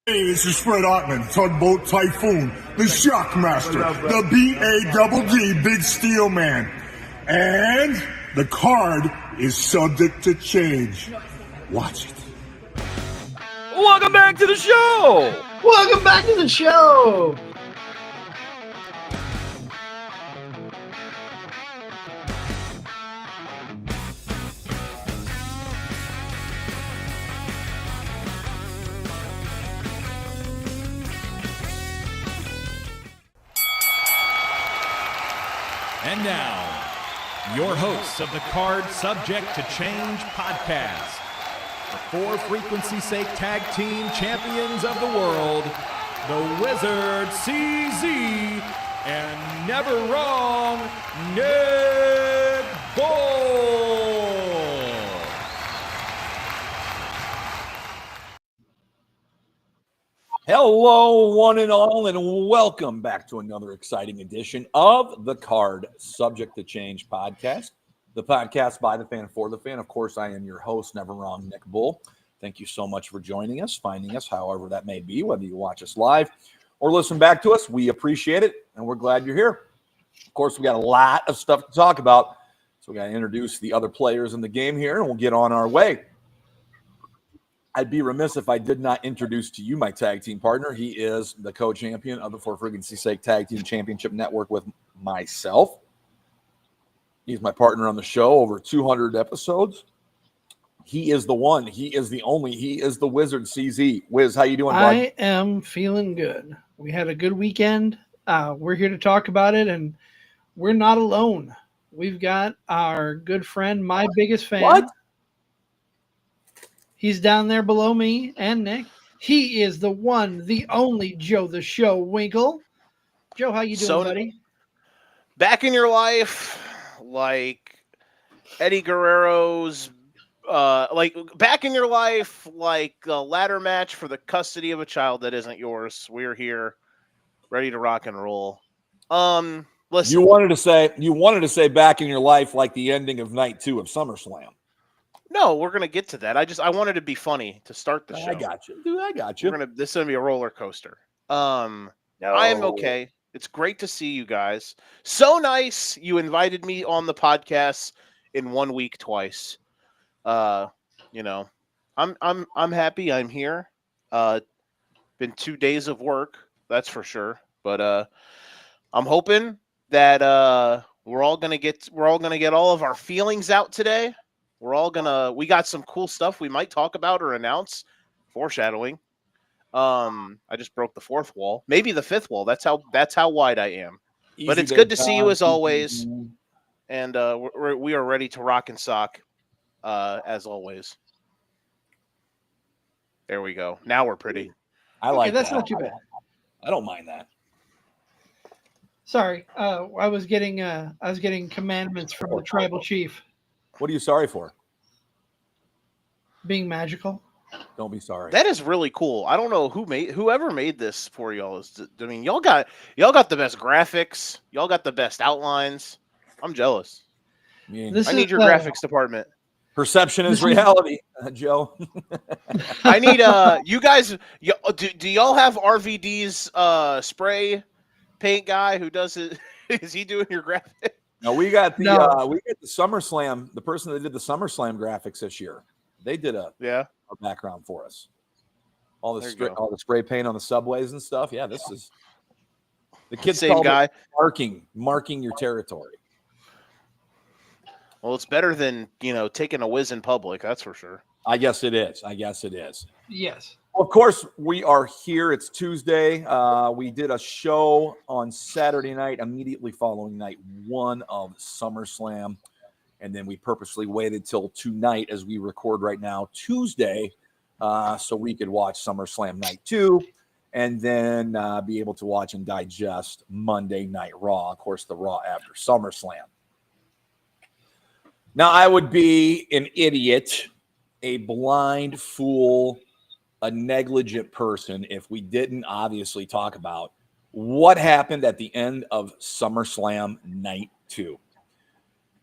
Hey, this is Fred Ottman, Tugboat Typhoon, the Shockmaster, the B-A-double-D, Big Steel Man. And the card is subject to change. Watch it. Welcome back to the show! Welcome back to the show! And now, your hosts of the Card Subject to Change podcast, the For Frequency's Sake Tag Team Champions of the World, the Wizard CZ, and Never Wrong, Nick Bull. Hello, one and all, and welcome back to another exciting edition of the Card Subject to Change podcast, the podcast by the fan for the fan. Of course, I am your host, Never Wrong, Nick Bull. Thank you so much for joining us, finding us, however that may be, whether you watch us live or listen back to us. We appreciate it, and we're glad you're here. Of course, we got a lot of stuff to talk about, so we got to introduce the other players in the game here, and we'll get on our way. I'd be remiss if I did not introduce to you my tag team partner. He is the co-champion of the For Frequency's Sake Tag Team Championship Network with myself. He's my partner on the show, over 200 episodes. He is the one. He is the only. He is the Wizard CZ. Wiz, how you doing, bud? I am feeling good. We had a good weekend. We're here to talk about it, and we're not alone. We've got our good friend, my biggest fan. What? He's down there below me and Nick. He is the one, the only Joe the Show Winkle. Joe, how you doing, buddy? Back in your life, like Eddie Guerrero's, back in your life, like a ladder match for the custody of a child that isn't yours. We're here, ready to rock and roll. Listen, You wanted to say back in your life like the ending of night 2 of SummerSlam. no, we're gonna get to that. I wanted to be funny to start the show. I got you, dude. I got you. This is gonna be a roller coaster. No. I am okay. It's great to see you guys. So nice you invited me on the podcast in 1 week twice. I'm happy I'm here. Been 2 days of work, that's for sure. But I'm hoping that we're all gonna get all of our feelings out today. We got some cool stuff we might talk about or announce. Foreshadowing. I just broke the fourth wall, maybe the fifth wall. That's how wide I am. But it's good to see you as always, and we are ready to rock and sock, as always. There we go. Now we're pretty. I like that's that. not too bad. I don't mind that. Sorry, I was getting commandments from the tribal chief. What are you sorry for? Being magical. Don't be sorry. That is really cool. I don't know whoever made this for y'all. Y'all got the best graphics. Y'all got the best outlines. I'm jealous. I need your graphics department. Perception is reality, Joe. I need you guys. Do y'all have RVD's spray paint guy who does it? Is he doing your graphics? No, we got the SummerSlam. The person that did the SummerSlam graphics this year, they did a background for us. All the spray paint on the subways and stuff. Yeah, this is the kids same guy marking your territory. Well, it's better than taking a whiz in public. That's for sure. I guess it is. Yes. Of course, we are here. It's Tuesday. We did a show on Saturday night, immediately following night 1 of SummerSlam. And then we purposely waited till tonight as we record right now, Tuesday, so we could watch SummerSlam night 2 and then be able to watch and digest Monday Night Raw. Of course, the Raw after SummerSlam. Now, I would be an idiot, a blind fool, a negligent person if we didn't obviously talk about what happened at the end of SummerSlam Night 2.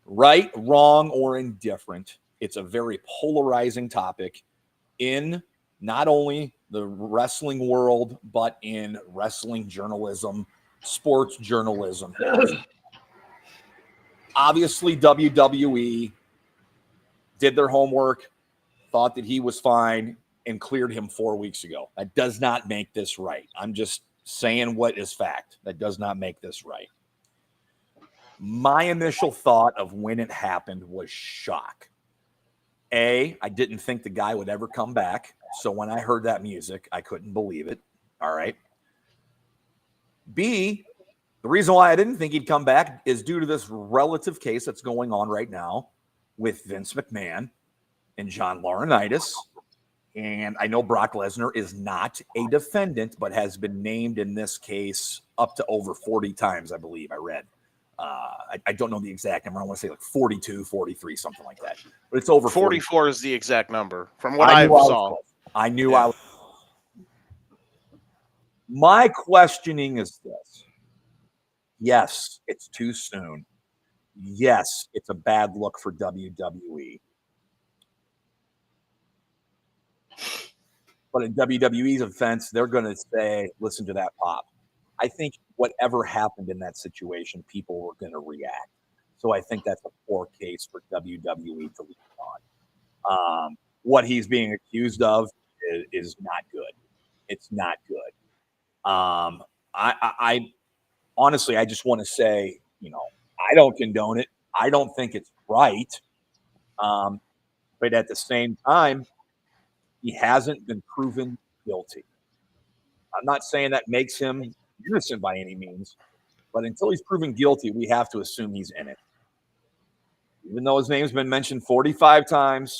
Right, wrong, or indifferent, it's a very polarizing topic in not only the wrestling world, but in wrestling journalism, sports journalism. Obviously, WWE did their homework, thought that he was fine, and cleared him 4 weeks ago. That does not make this right. I'm just saying what is fact. That does not make this right. My initial thought of when it happened was shock. I didn't think the guy would ever come back. So when I heard that music, I couldn't believe it. All right. B, the reason why I didn't think he'd come back is due to this relative case that's going on right now with Vince McMahon and John Laurinaitis. And I know Brock Lesnar is not a defendant, but has been named in this case up to over 40 times, I believe I read. I don't know the exact number. I want to say like 42, 43, something like that. But it's over 44 is the exact number from what I saw. I knew I was. My questioning is this. Yes, it's too soon. Yes, it's a bad look for WWE. But in WWE's offense, they're going to say, listen to that pop. I think whatever happened in that situation, people were going to react. So I think that's a poor case for WWE to leave on. What he's being accused of is not good. It's not good. I honestly, I just want to say, I don't condone it. I don't think it's right. But at the same time, he hasn't been proven guilty. I'm not saying that makes him innocent by any means, but until he's proven guilty, we have to assume he's in it. Even though his name's been mentioned 45 times,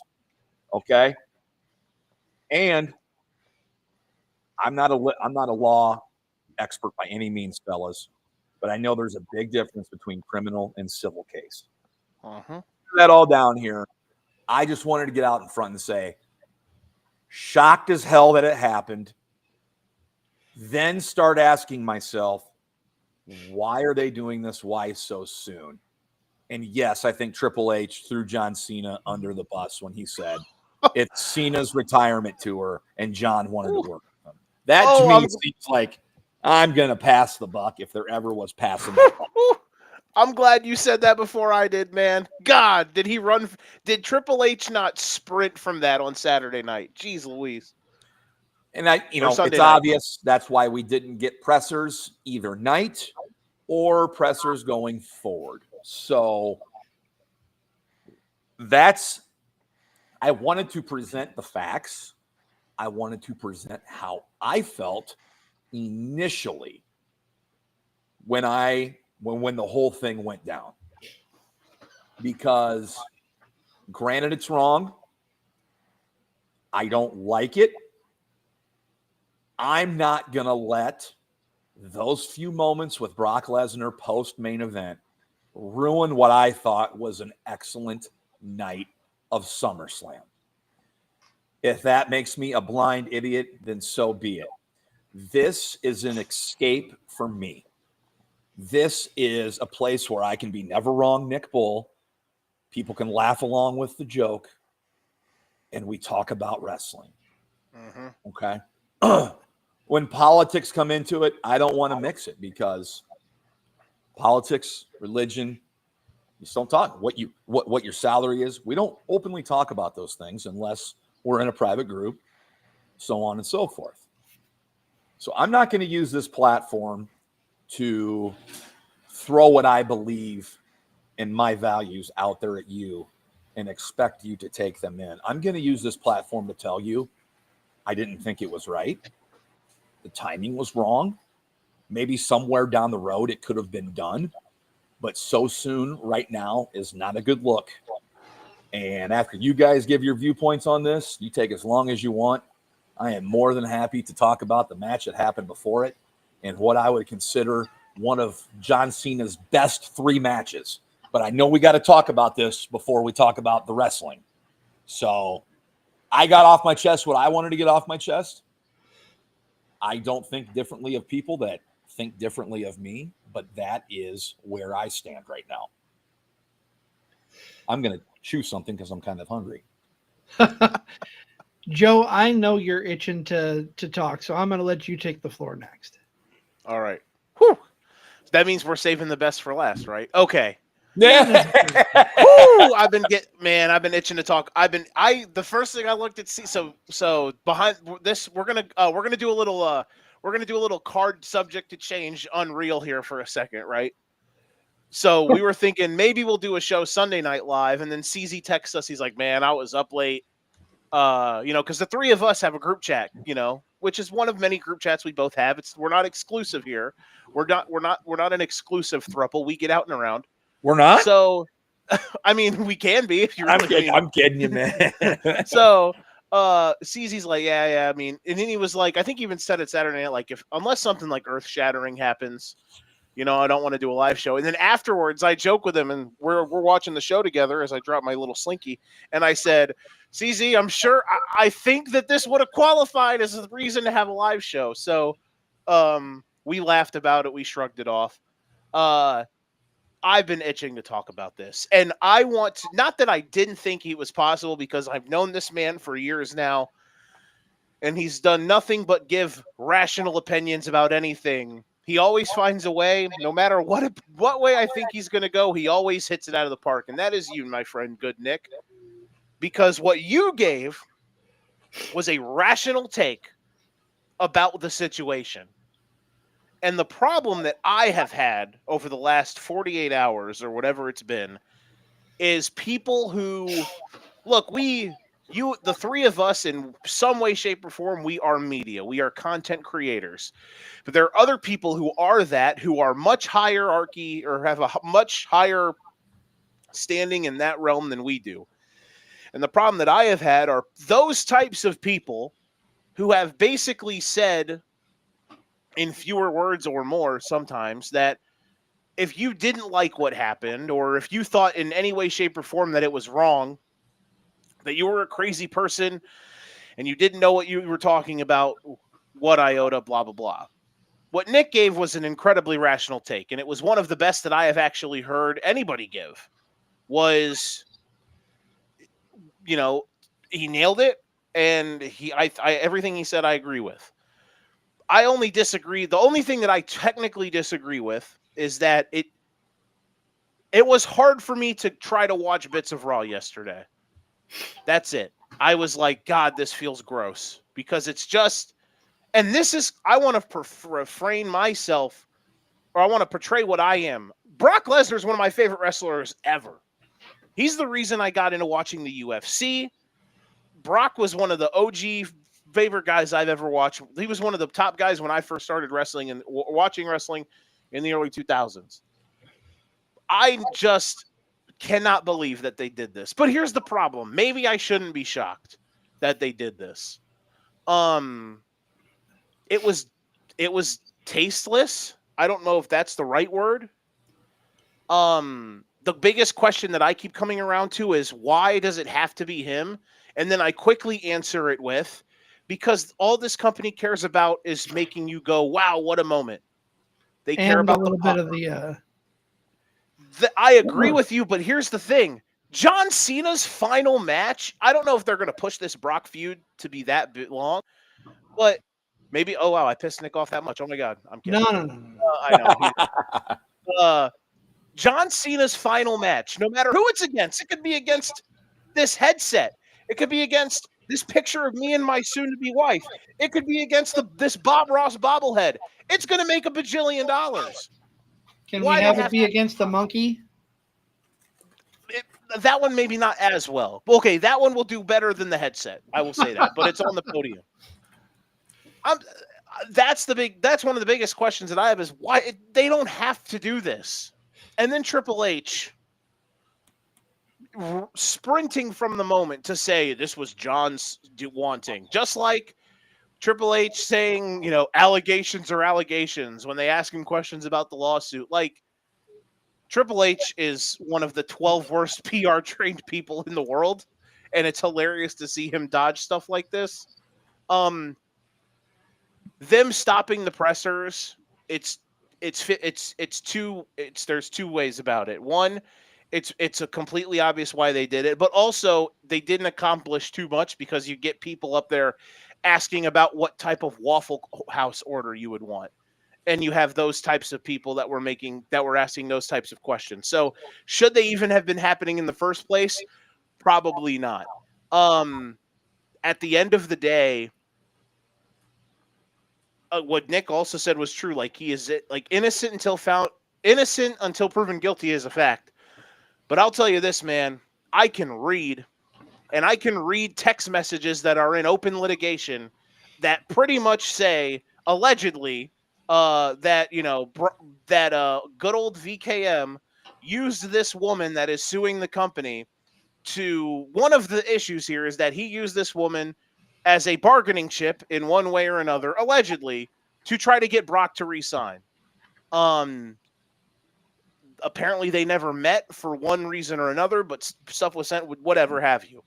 okay? And I'm not a law expert by any means, fellas, but I know there's a big difference between criminal and civil case. That all down here. I just wanted to get out in front and say, shocked as hell that it happened. Then start asking myself, why are they doing this? Why so soon? And yes, I think Triple H threw John Cena under the bus when he said it's Cena's retirement tour and John wanted to work with him. That to me seems like I'm going to pass the buck if there ever was passing the buck. I'm glad you said that before I did, man. God, did he run? Did Triple H not sprint from that on Saturday night? Jeez Louise. And it's obvious that's why we didn't get pressers either night or pressers going forward. So I wanted to present the facts. I wanted to present how I felt initially when the whole thing went down. Because granted, it's wrong. I don't like it. I'm not going to let those few moments with Brock Lesnar post-main event ruin what I thought was an excellent night of SummerSlam. If that makes me a blind idiot, then so be it. This is an escape for me. This is a place where I can be never wrong Nick Bull. People can laugh along with the joke, and we talk about wrestling. Okay? When politics come into it, I don't want to mix it because politics, religion, you just don't talk. What your salary is, we don't openly talk about those things unless we're in a private group, so on and so forth. So I'm not going to use this platform to throw what I believe and my values out there at you and expect you to take them in. I'm going to use this platform to tell you I didn't think it was right. The timing was wrong. Maybe somewhere down the road it could have been done, but so soon right now is not a good look. And after you guys give your viewpoints on this, you take as long as you want. I am more than happy to talk about the match that happened before it and what I would consider one of John Cena's best 3 matches. But I know we got to talk about this before we talk about the wrestling. So I got off my chest what I wanted to get off my chest. I don't think differently of people that think differently of me, but that is where I stand right now. I'm going to chew something because I'm kind of hungry. Joe, I know you're itching to talk, so I'm going to let you take the floor next. All right. Whew. That means we're saving the best for last, right? Okay. Yeah. Woo! I've been itching to talk. The first thing I looked at, so behind this, we're gonna do a little card subject to change Unreal here for a second, right? So we were thinking maybe we'll do a show Sunday Night Live, and then CZ texts us. He's like, "Man, I was up late." Because the three of us have a group chat, which is one of many group chats we both have. We're not exclusive here. We're not an exclusive throuple. We get out and around. We're not. So, I mean, we can be if you're. I'm kidding you, man. So, CZ's like, yeah. I mean, and then he was like, I think he even said it Saturday night, like, unless something like earth shattering happens, I don't want to do a live show. And then afterwards, I joke with him, and we're watching the show together as I drop my little slinky, and I said, CZ, I'm sure I think that this would have qualified as a reason to have a live show. So, we laughed about it. We shrugged it off. I've been itching to talk about this, and I want to, not that I didn't think it was possible, because I've known this man for years now, and he's done nothing but give rational opinions about anything. He always finds a way, no matter what way I think he's going to go, he always hits it out of the park, and that is you, my friend, good Nick, because what you gave was a rational take about the situation. And the problem that I have had over the last 48 hours or whatever it's been is people who, look, the three of us in some way, shape, or form, we are media. We are content creators. But there are other people who are much hierarchy or have a much higher standing in that realm than we do. And the problem that I have had are those types of people who have basically said, in fewer words or more sometimes, that if you didn't like what happened, or if you thought in any way, shape, or form that it was wrong, that you were a crazy person and you didn't know what you were talking about, what iota, blah, blah, blah. What Nick gave was an incredibly rational take, and it was one of the best that I have actually heard anybody give. He nailed it, and everything he said I agree with. I only disagree. The only thing that I technically disagree with is that it was hard for me to try to watch bits of Raw yesterday. That's it. I was like, God, this feels gross, because it's just, and this is, I want to refrain myself, or I want to portray what I am. Brock Lesnar is one of my favorite wrestlers ever. He's the reason I got into watching the UFC. Brock was one of the OG favorite guys I've ever watched. He was one of the top guys when I first started wrestling and watching wrestling in the early 2000s. I just cannot believe that they did this. But here's the problem. Maybe I shouldn't be shocked that they did this. It was tasteless. I don't know if that's the right word. The biggest question that I keep coming around to is, why does it have to be him? And then I quickly answer it with, because all this company cares about is making you go, wow, what a moment. They care about a little bit of the I agree with you, but here's the thing. John Cena's final match, I don't know if they're going to push this Brock feud to be that bit long, but maybe, oh, wow, I pissed Nick off that much. Oh, my God. I'm kidding. No. I know. John Cena's final match, no matter who it's against, it could be against this headset. It could be against this picture of me and my soon-to-be wife. It could be against this Bob Ross bobblehead. It's going to make $1 bajillion. Can we have it be against the monkey? That one maybe not as well. Okay, that one will do better than the headset. I will say that, but it's on the podium. That's one of the biggest questions that I have, is why they don't have to do this. And then Triple H sprinting from the moment to say this was John's wanting, just like Triple H saying, allegations are allegations when they ask him questions about the lawsuit. Like, Triple H is one of the 12 worst PR trained people in the world, and it's hilarious to see him dodge stuff like this. Them stopping the pressers, there's two ways about it. One, it's a completely obvious why they did it, but also they didn't accomplish too much because you get people up there asking about what type of Waffle House order you would want. And you have those types of people that were asking those types of questions. So should they even have been happening in the first place? Probably not. At the end of the day, what Nick also said was true. Like, he is like innocent until proven guilty is a fact. But I'll tell you this, man, I can read text messages that are in open litigation that pretty much say allegedly that good old VKM used this woman that is suing the company to. One of the issues here is that he used this woman as a bargaining chip in one way or another, allegedly, to try to get Brock to resign. Apparently they never met for one reason or another, but stuff was sent, whatever have you.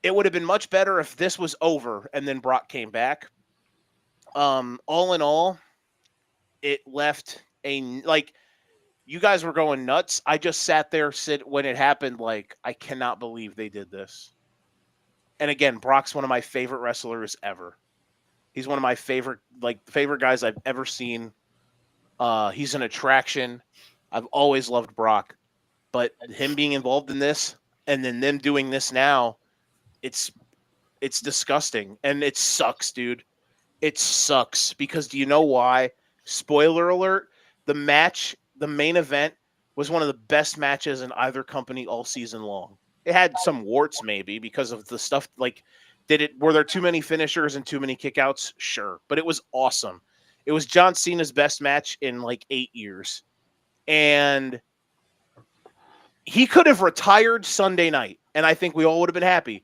It would have been much better if this was over and then Brock came back. All in all, it left you guys were going nuts. I just sat there when it happened, like, I cannot believe they did this. And again, Brock's one of my favorite wrestlers ever. He's one of my favorite guys I've ever seen. He's an attraction. I've always loved Brock, but him being involved in this and then them doing this now, it's disgusting, and it sucks, dude. It sucks because do you know why? Spoiler alert: the main event was one of the best matches in either company all season long. It had some warts maybe because of the stuff were there too many finishers and too many kickouts? Sure, but it was awesome. It was John Cena's best match in like 8 years. And he could have retired Sunday night, and I think we all would have been happy.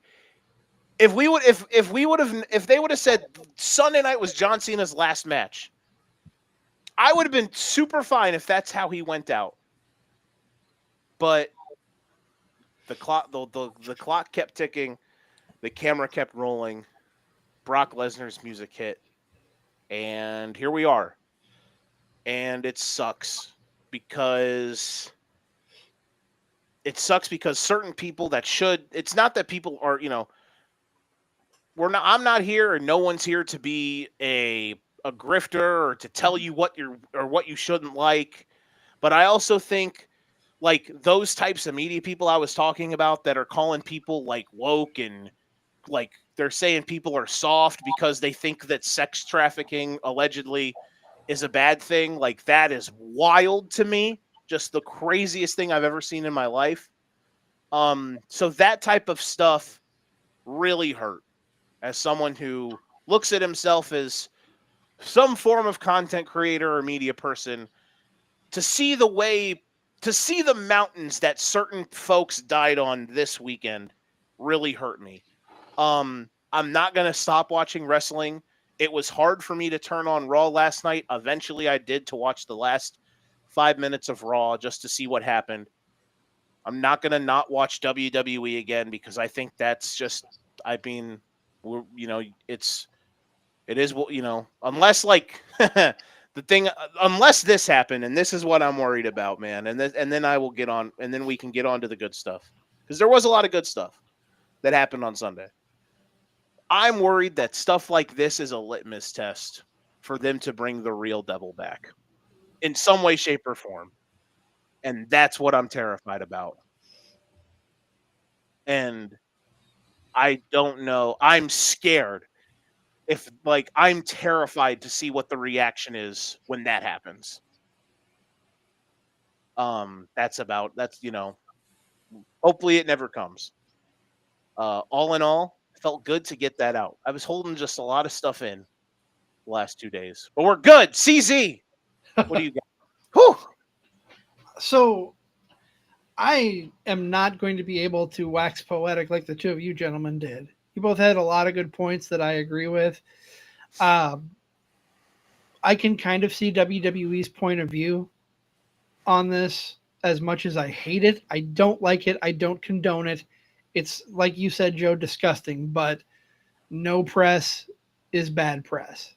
If they would have said Sunday night was John Cena's last match, I would have been super fine if that's how he went out. But the clock kept ticking, the camera kept rolling, Brock Lesnar's music hit. And here we are. And it sucks because certain people it's not that people are, I'm not here and no one's here to be a grifter or to tell you what you shouldn't like. But I also think like those types of media people I was talking about that are calling people like woke and like they're saying people are soft because they think that sex trafficking allegedly is a bad thing. Like, that is wild to me. Just the craziest thing I've ever seen in my life. So that type of stuff really hurt as someone who looks at himself as some form of content creator or media person. To see the mountains that certain folks died on this weekend really hurt me. I'm not going to stop watching wrestling. It was hard for me to turn on Raw last night. Eventually I did, to watch the last 5 minutes of Raw just to see what happened. I'm not going to not watch WWE again because I think that's just, it is, unless like unless this happened, and this is what I'm worried about, man. And then I will get on, and then we can get on to the good stuff. Because there was a lot of good stuff that happened on Sunday. I'm worried that stuff like this is a litmus test for them to bring the real devil back in some way, shape, or form. And that's what I'm terrified about. And I don't know. I'm scared. I'm terrified to see what the reaction is when that happens. Hopefully it never comes. All in all, felt good to get that out. I was holding just a lot of stuff in the last 2 days, but we're good. CZ, what do you got? Whew. So I am not going to be able to wax poetic like the two of you gentlemen did. You both had a lot of good points that I agree with. I can kind of see WWE's point of view on this. As much as I hate it, I don't like it, I don't condone it. It's like you said, Joe, disgusting, but no press is bad press.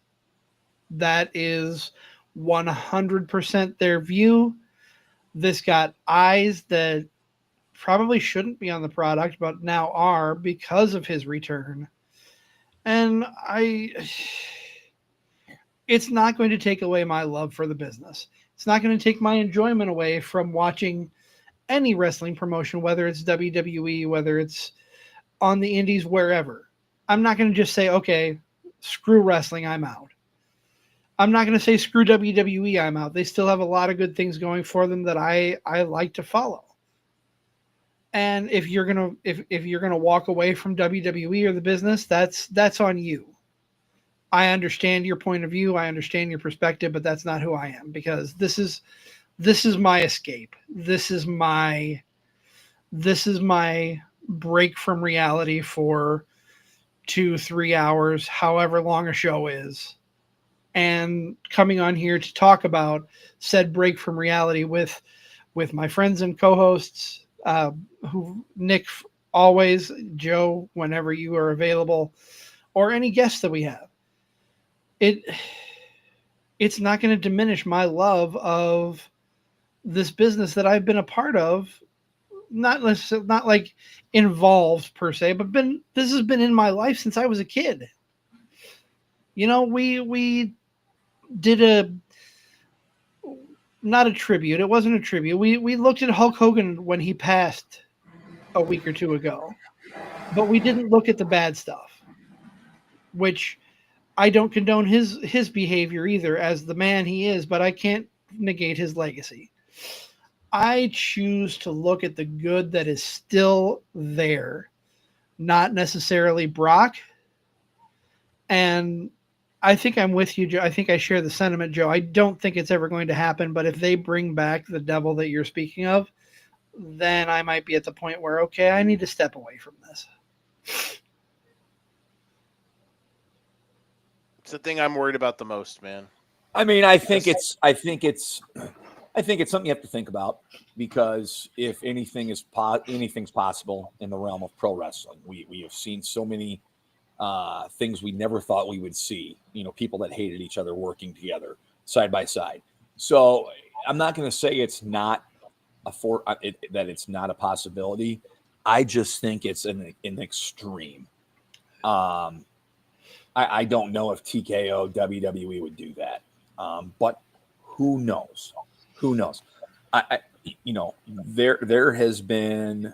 That is 100% their view. This got eyes that probably shouldn't be on the product, but now are because of his return. And it's not going to take away my love for the business. It's not going to take my enjoyment away from watching any wrestling promotion, whether it's WWE, whether it's on the indies, wherever. I'm not going to just say, okay, screw wrestling, I'm out. I'm not going to say screw WWE, I'm out. They still have a lot of good things going for them that I like to follow. And if you're gonna walk away from WWE or the business, that's on you. I understand your point of view, I understand your perspective, but that's not who I am, because this is my escape. This is my break from reality for 2-3 hours, however long a show is. And coming on here to talk about said break from reality with my friends and co-hosts, who Nick always, Joe whenever you are available, or any guests that we have. It's not going to diminish my love of this business that I've been a part of, not like involved per se, but this has been in my life since I was a kid. You know, we did not a tribute. It wasn't a tribute. We looked at Hulk Hogan when he passed a week or two ago, but we didn't look at the bad stuff, which I don't condone his behavior either as the man he is, but I can't negate his legacy. I choose to look at the good that is still there, not necessarily Brock. And I think I'm with you, Joe. I think I share the sentiment, Joe. I don't think it's ever going to happen, but if they bring back the devil that you're speaking of, then I might be at the point where, okay, I need to step away from this. It's the thing I'm worried about the most, man. I mean, I think it's something you have to think about, because if anything's possible in the realm of pro wrestling, we have seen so many things we never thought we would see. You know, people that hated each other working together side by side. So I'm not going to say it's not that it's not a possibility. I just think it's an extreme. I don't know if TKO WWE would do that, but who knows? Who knows? There has been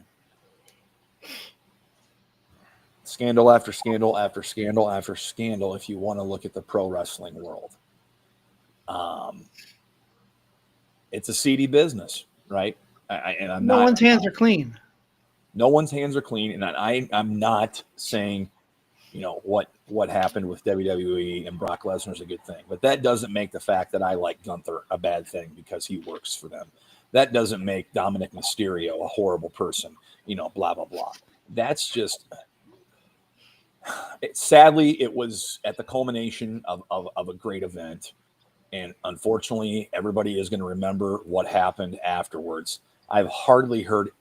scandal after scandal after scandal after scandal, if you want to look at the pro wrestling world. It's a seedy business, right? No one's hands are clean. No one's hands are clean, and I'm not saying, what happened with WWE and Brock Lesnar is a good thing, but that doesn't make the fact that I like Gunther a bad thing because he works for them. That doesn't make Dominic Mysterio a horrible person, blah, blah, blah. That's just, sadly, it was at the culmination of a great event. And unfortunately, everybody is going to remember what happened afterwards. I've hardly heard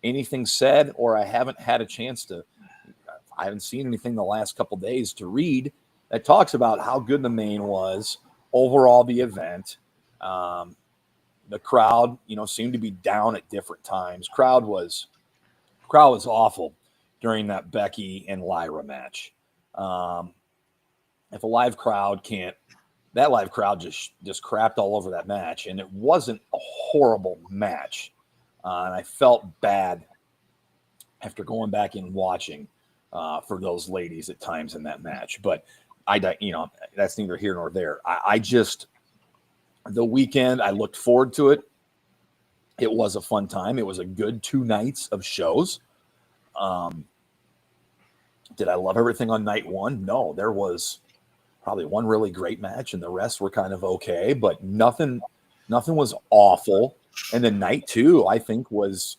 anything said, or I haven't had a chance to. I haven't seen anything the last couple of days to read that talks about how good the main was overall. The event, the crowd, seemed to be down at different times. Crowd was awful during that Becky and Lyra match. If a live crowd that live crowd just crapped all over that match, and it wasn't a horrible match. And I felt bad after going back and watching for those ladies at times in that match. But that's neither here nor there. The weekend, I looked forward to it. It was a fun time. It was a good 2 nights of shows. Did I love everything on night one? No, there was probably one really great match, and the rest were kind of okay, but nothing was awful. And then night 2, I think was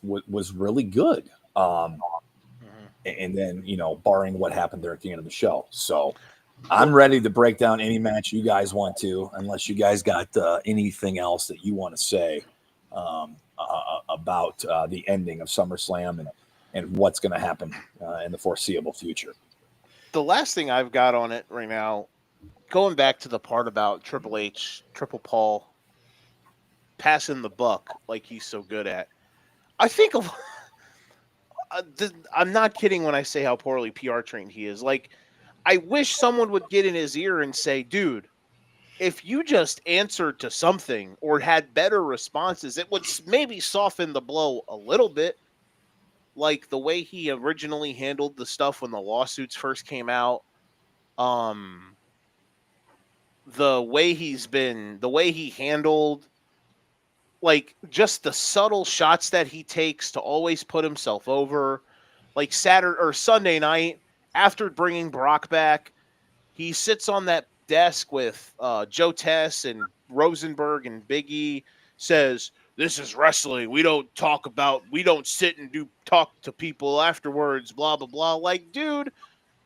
really good. And then, barring what happened there at the end of the show. So I'm ready to break down any match you guys want to, unless you guys got anything else that you want to say about the ending of SummerSlam and what's going to happen in the foreseeable future. The last thing I've got on it right now, going back to the part about Triple H, Triple Paul, passing the buck like he's so good at. I think I'm not kidding when I say how poorly PR trained he is. Like, I wish someone would get in his ear and say, dude, if you just answered to something or had better responses, it would maybe soften the blow a little bit. Like the way he originally handled the stuff when the lawsuits first came out. The way he handled, like, just the subtle shots that he takes to always put himself over. Like Saturday or Sunday night, after bringing Brock back, he sits on that desk with Joe Tess and Rosenberg and Big E, says, "This is wrestling. We don't sit and talk to people afterwards, blah, blah, blah." Like, dude,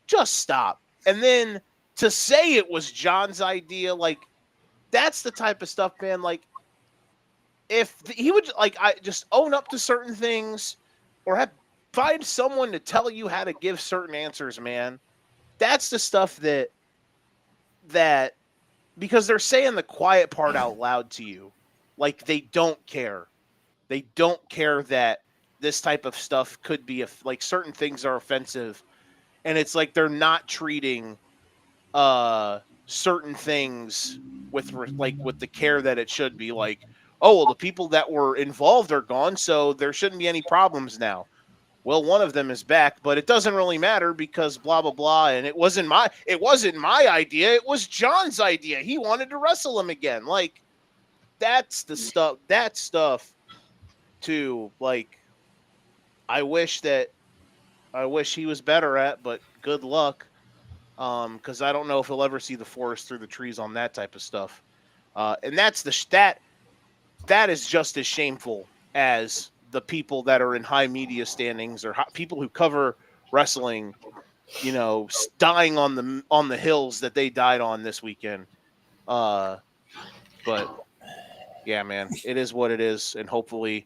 just stop. And then to say it was John's idea, like, that's the type of stuff, man. Like, if he would, like, I just own up to certain things or find someone to tell you how to give certain answers, man. That's the stuff that because they're saying the quiet part out loud to you. Like, they don't care. They don't care that this type of stuff could be, like, certain things are offensive. And it's like they're not treating certain things with the care that it should be. Like, oh, well, the people that were involved are gone, so there shouldn't be any problems now. Well, one of them is back, but it doesn't really matter because blah, blah, blah. And it wasn't my idea. It was John's idea. He wanted to wrestle him again. Like, that's the stuff. That stuff too. Like, I wish he was better at, but good luck. Because I don't know if he'll ever see the forest through the trees on that type of stuff. And that's that is just as shameful as the people that are in high media standings or people who cover wrestling, you know, dying on the hills that they died on this weekend. But yeah, man, it is what it is, and hopefully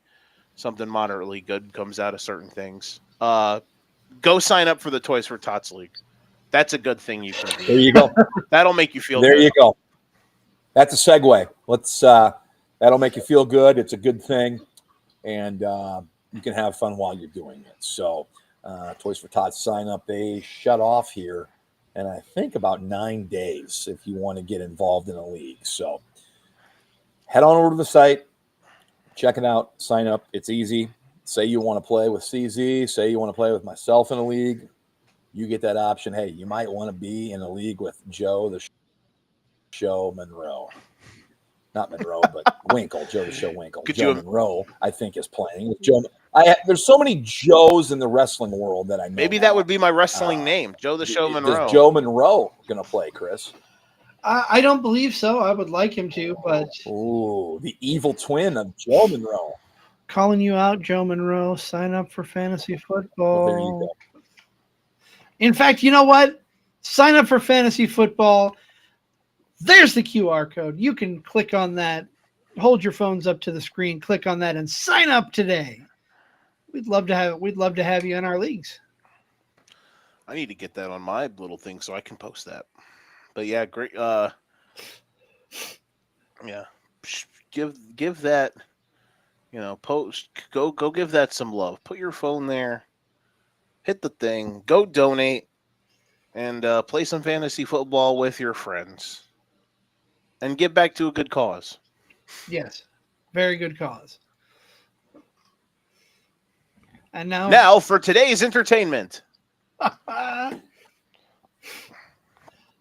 something moderately good comes out of certain things. Go sign up for the Toys for Tots League. That's a good thing you can do. There you go. That'll make you feel there good. You go. That's a segue. That'll make you feel good. It's a good thing. And you can have fun while you're doing it. So Toys for Tots sign up. They shut off here in, I think, about 9 days if you want to get involved in a league. So head on over to the site. Check it out. Sign up. It's easy. Say you want to play with CZ. Say you want to play with myself in a league. You get that option. Hey, you might want to be in a league with Joe the Show Monroe. Not Monroe, but Winkle. Joe the Show Winkle. Joe Monroe, I think, is playing with Joe. There's so many Joes in the wrestling world that I know. Maybe that would be my wrestling name, Joe the Show Monroe. Is Joe Monroe going to play, Chris? I don't believe so. I would like him to, but... Ooh, the evil twin of Joe Monroe. Calling you out, Joe Monroe. Sign up for fantasy football. Well, there you go. In fact, you know what? Sign up for fantasy football. There's the QR code. You can click on that. Hold your phones up to the screen. Click on that and sign up today. We'd love to have you in our leagues. I need to get that on my little thing so I can post that. But yeah, great. Yeah, give that. You know, post. Go give that some love. Put your phone there. Hit the thing. Go donate, and play some fantasy football with your friends. And give back to a good cause. Yes. Very good cause. And now for today's entertainment.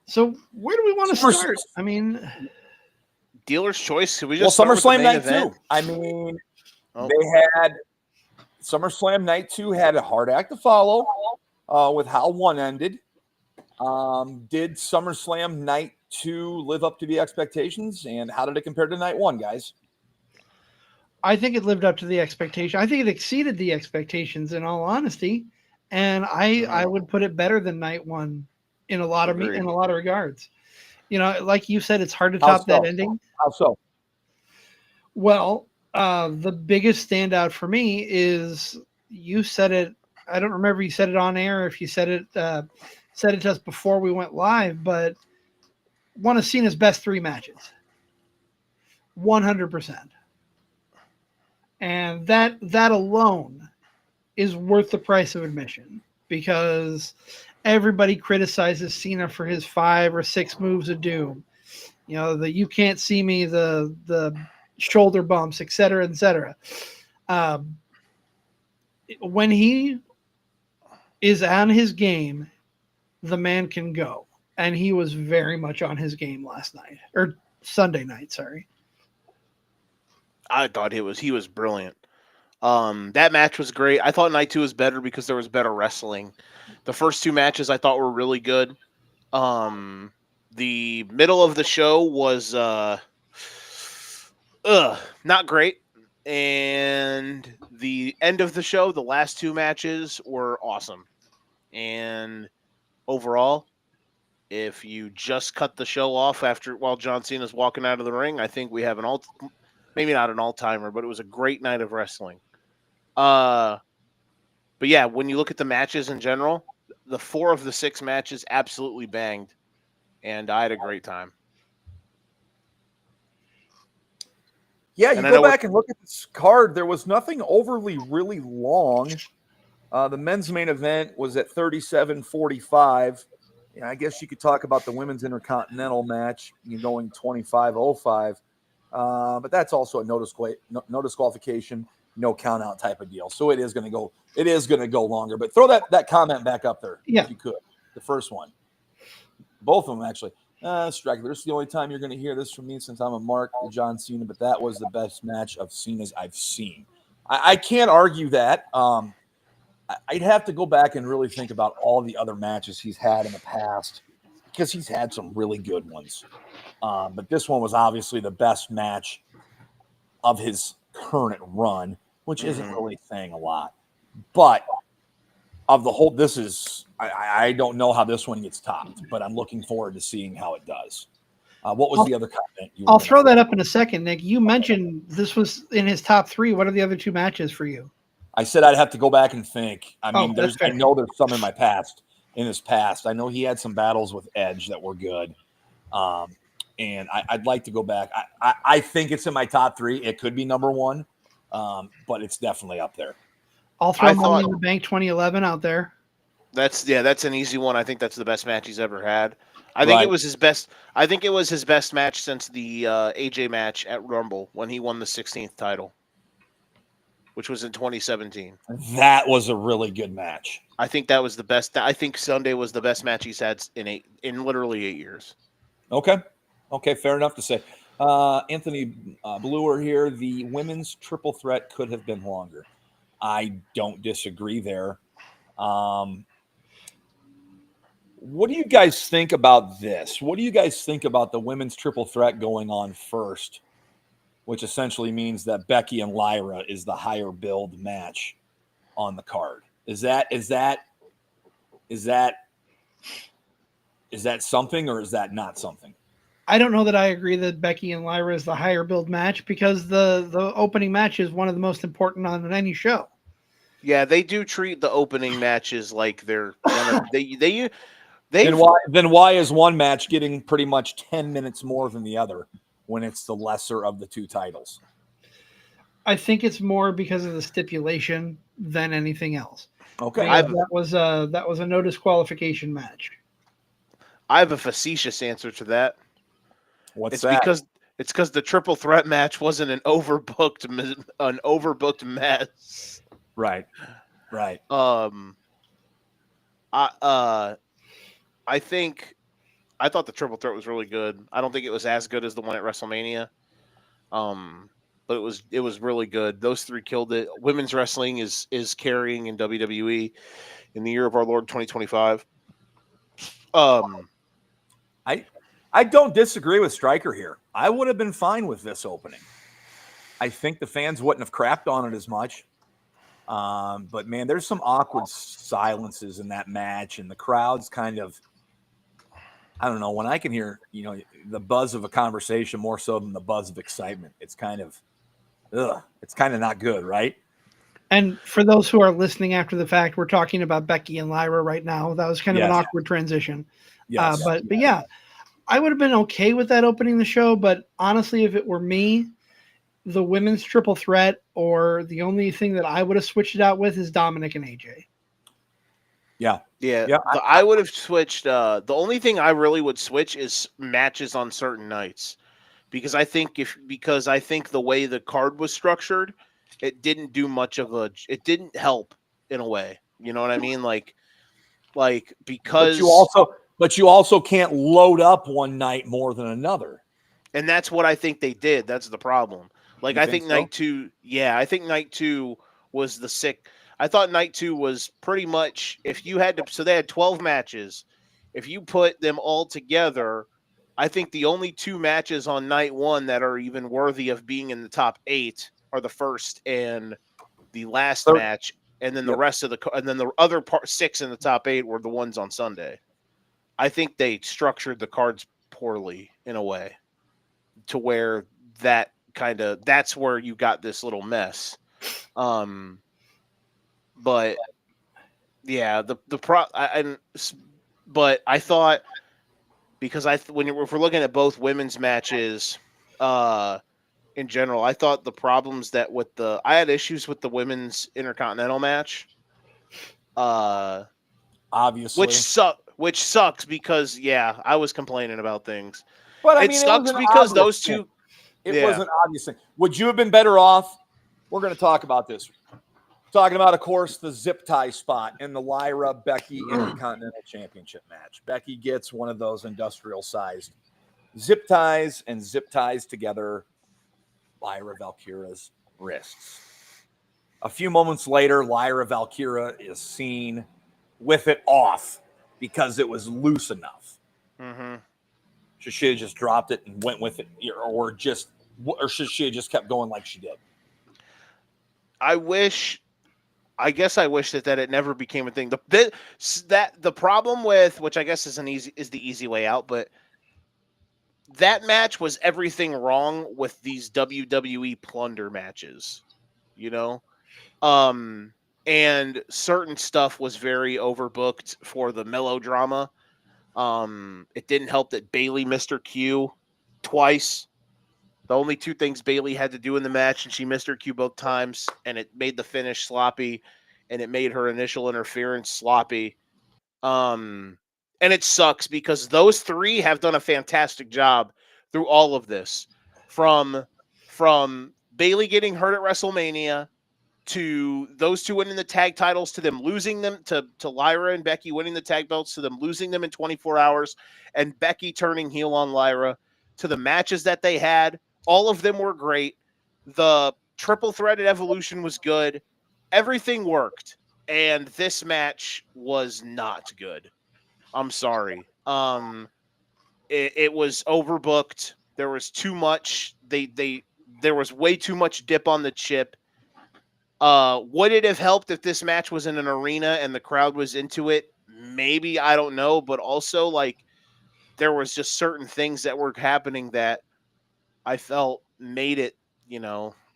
So where do we want to start? I mean, dealer's choice. Should we just SummerSlam Night 2. I mean, they had SummerSlam Night 2 had a hard act to follow with how one ended. Did SummerSlam Night 2 live up to the expectations, and how did it compare to Night 1, guys? I think it lived up to the expectation. I think it exceeded the expectations, in all honesty, and I would put it better than Night 1 in a lot of regards. You know, like you said, it's hard to top that ending. How so? Well, the biggest standout for me is you said it. I don't remember you said it on air, if you said it to us before we went live, but one of Cena's best 3 matches. 100%. And that alone is worth the price of admission, because everybody criticizes Cena for his 5 or 6 moves of doom. You know, the you can't see me, the shoulder bumps, et cetera, et cetera. When he is on his game, the man can go. And he was very much on his game last night, or Sunday night, sorry. I thought he was brilliant. That match was great. I thought night 2 was better because there was better wrestling. The first 2 matches I thought were really good. The middle of the show was not great. And the end of the show, the last 2 matches were awesome. And overall, if you just cut the show off while John Cena's walking out of the ring, I think we have maybe not an all-timer, but it was a great night of wrestling. But yeah, when you look at the matches in general, the 4 of the 6 matches absolutely banged, and I had a great time. Yeah, you go back and look at this card. There was nothing overly really long. The men's main event was at 37:45. Yeah, I guess you could talk about the women's intercontinental match, going 25:05. But that's also a no disqualification, no count out type of deal. So it is going to go longer. But throw that comment back up there if you could. The first one. Both of them actually. Striker, this is the only time you're going to hear this from me since I'm a mark of John Cena, but that was the best match of Cena's I've seen. I can't argue that. I'd have to go back and really think about all the other matches he's had in the past, because he's had some really good ones. But this one was obviously the best match of his current run, which isn't really saying a lot. But of the whole, I don't know how this one gets topped, but I'm looking forward to seeing how it does. What was the other comment? I'll throw that up in a second, Nick. You mentioned this was in his top 3. What are the other 2 matches for you? I said I'd have to go back and think. I mean, I know there's some in his past. I know he had some battles with Edge that were good. And I'd like to go back. I think it's in my top 3. It could be number 1, but it's definitely up there. I'll throw Money in the Bank 2011 out there. That's an easy one. I think that's the best match he's ever had. I think it was his best. I think it was his best match since the AJ match at Rumble when he won the 16th title, which was in 2017. That was a really good match. I think that was the best. I think Sunday was the best match he's had in literally 8 years. Okay, fair enough to say. Anthony Bluer here. The women's triple threat could have been longer. I don't disagree there. What do you guys think about this? What do you guys think about the women's triple threat going on first, which essentially means that Becky and Lyra is the higher build match on the card? Is that something, or is that not something? I don't know that I agree that Becky and Lyra is the higher build match, because the opening match is one of the most important on any show. Yeah, they do treat the opening matches like they're Then why is one match getting pretty much 10 minutes more than the other when it's the lesser of the 2 titles? I think it's more because of the stipulation than anything else. Okay, that was a no disqualification match. I have a facetious answer to that. What's that? It's because the triple threat match wasn't an overbooked mess. Right. I thought the triple threat was really good. I don't think it was as good as the one at WrestleMania. But it was really good. Those 3 killed it. Women's wrestling is carrying in WWE in the year of our Lord 2025. I don't disagree with Stryker here. I would have been fine with this opening. I think the fans wouldn't have crapped on it as much. But man, there's some awkward silences in that match, and the crowd's kind of, I don't know, when I can hear, the buzz of a conversation more so than the buzz of excitement, it's kind of not good, right? And for those who are listening after the fact, we're talking about Becky and Lyra right now. That was kind of an awkward transition. Yes. But yeah, I would have been okay with that opening the show. But honestly, if it were me, the women's triple threat, or the only thing that I would have switched it out with is Dominic and AJ. Yeah. Yeah. I would have switched. The only thing I really would switch is matches on certain nights, because I think the way the card was structured, it didn't do much of it didn't help in a way. You know what I mean? Like because but you also can't load up one night more than another. And that's what I think they did. That's the problem. Like, You I think think so? night two, I think night two was the sick. I thought night two was pretty much, if you had to, so they had 12 matches. If you put them all together, I think the only two matches on night one that are even worthy of being in the top 8 are the first and the last match. And then the rest of and then the other 6 in the top 8 were the ones on Sunday. I think they structured the cards poorly in a way, to where that's where you got this little mess. But yeah, but I thought, because if we're looking at both women's matches, in general, I thought the problems that I had issues with the women's Intercontinental match, obviously, which sucks because I was complaining about things. But I mean, it sucks because those two. It was an obvious thing. Would you have been better off? We're going to talk about this. Talking about, of course, the zip tie spot in the Lyra Becky Intercontinental Championship match. Becky gets one of those industrial-sized zip ties and zip ties together Lyra Valkyra's wrists. A few moments later, Lyra Valkyra is seen with it off because it was loose enough. Mm-hmm. Should she have just dropped it and went with it, or should she have just kept going like she did? I guess I wish that it never became a thing. The problem with, which I guess is the easy way out, but that match was everything wrong with these WWE plunder matches, you know? And certain stuff was very overbooked for the melodrama. It didn't help that Bayley missed her cue twice. The only two things Bayley had to do in the match, and she missed her cue both times, and it made the finish sloppy, and it made her initial interference sloppy. And it sucks because those three have done a fantastic job through all of this. From Bayley getting hurt at WrestleMania, to those two winning the tag titles, to them losing them, to Lyra and Becky winning the tag belts, to them losing them in 24 hours, and Becky turning heel on Lyra, to the matches that they had. All of them were great. The triple threat at Evolution was good. Everything worked. And this match was not good. I'm sorry. It was overbooked. There was too much. There was way too much dip on the chip. Would it have helped if this match was in an arena and the crowd was into it? Maybe, I don't know. But also, like, there was just certain things that were happening that I felt made it,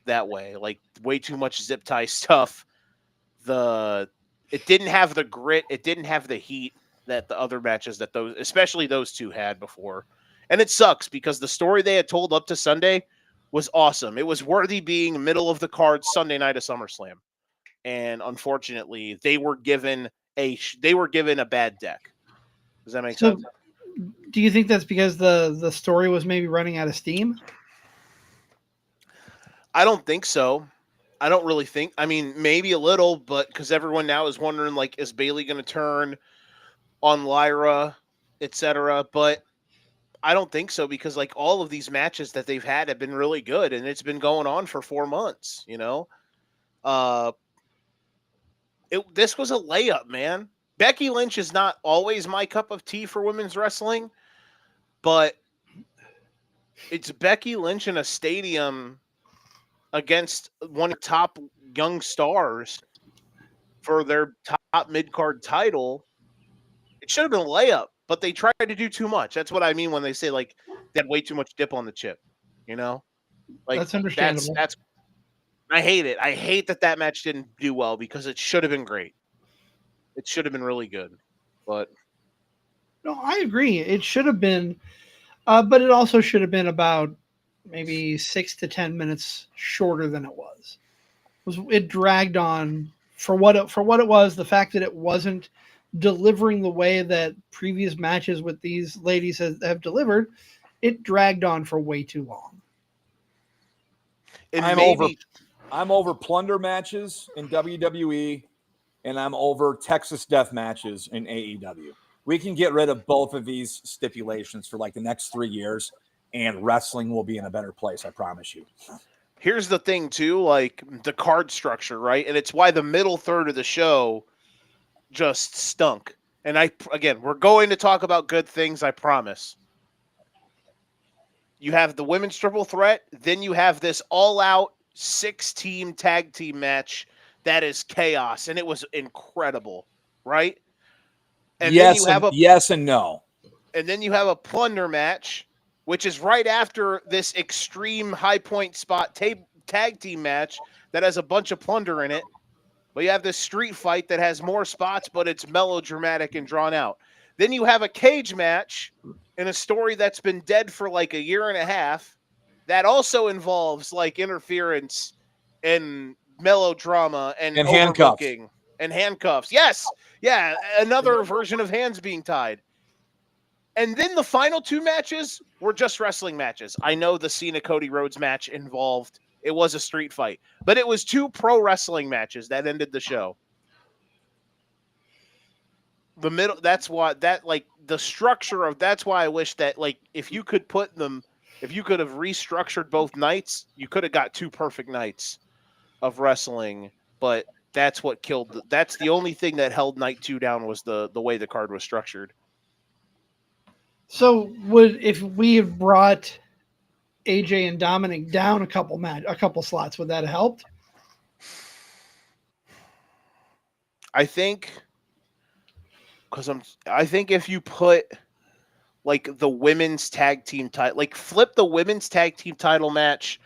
that way. Like, way too much zip tie stuff. It didn't have the grit. It didn't have the heat that the other matches especially those two had before. And it sucks because the story they had told up to Sunday was awesome. It was worthy being middle of the card Sunday night of SummerSlam. And unfortunately, they were given a bad deck. Does that make sense? Do you think that's because the story was maybe running out of steam? I don't think so. I don't really think. I mean, maybe a little, but because everyone now is wondering, like, is Bayley going to turn on Lyra, etc. But I don't think so, because like all of these matches that they've had have been really good, and it's been going on for 4 months. This was a layup, man. Becky Lynch is not always my cup of tea for women's wrestling, but it's Becky Lynch in a stadium against one of the top young stars for their top mid-card title. It should have been a layup, but they tried to do too much. That's what I mean when they say, like, they had way too much dip on the chip, Like, that's understandable. That's I hate it. I hate that match didn't do well, because it should have been great. It should have been really good, but no, I agree. It should have been, but it also should have been about maybe 6 to 10 minutes shorter than it was. It dragged on for what it was. The fact that it wasn't delivering the way that previous matches with these ladies have delivered, it dragged on for way too long. And I'm over plunder matches in WWE, and I'm over Texas death matches in AEW. We can get rid of both of these stipulations for like the next 3 years, and wrestling will be in a better place. I promise you. Here's the thing too, like the card structure, right? And it's why the middle third of the show just stunk. And we're going to talk about good things, I promise. You have the women's triple threat, then you have this all-out 6-team tag team match that is chaos, and it was incredible, right? And yes, then you have yes and no. And then you have a plunder match, which is right after this extreme high point spot tag team match that has a bunch of plunder in it. But you have this street fight that has more spots, but it's melodramatic and drawn out. Then you have a cage match in a story that's been dead for like a year and a half that also involves like interference and melodrama and overbooking and handcuffs. Yes. Yeah. Another version of hands being tied. And then the final 2 matches were just wrestling matches. I know the Cena Cody Rhodes match it was a street fight, but it was 2 pro wrestling matches that ended the show. The middle, that's why the structure of, that's why I wish that like, if you could have restructured both nights, you could have got 2 perfect nights of wrestling, but that's what that's the only thing that held night 2 down was the way the card was structured. So if we had brought AJ and Dominic down a couple slots, would that have helped? I think if you put like the women's tag team title, like flip the women's tag team title match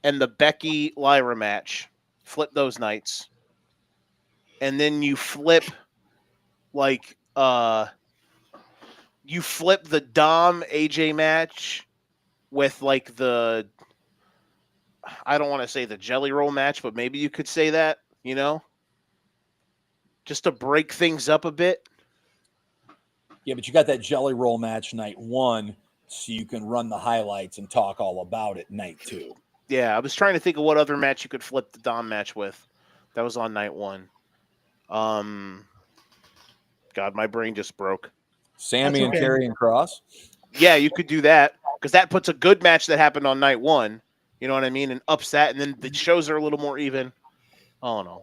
and the Becky Lyra match, flip those nights, and then you flip like you flip the Dom AJ match with like the, I don't want to say the jelly roll match, but maybe you could say that, just to break things up a bit. Yeah, but you got that jelly roll match night 1, so you can run the highlights and talk all about it night 2. Yeah, I was trying to think of what other match you could flip the Dom match with. That was on night 1. God, my brain just broke. Sammy and Karrion Kross. Yeah, you could do that because that puts a good match that happened on night 1. You know what I mean? And ups that, and then the shows are a little more even. I don't know.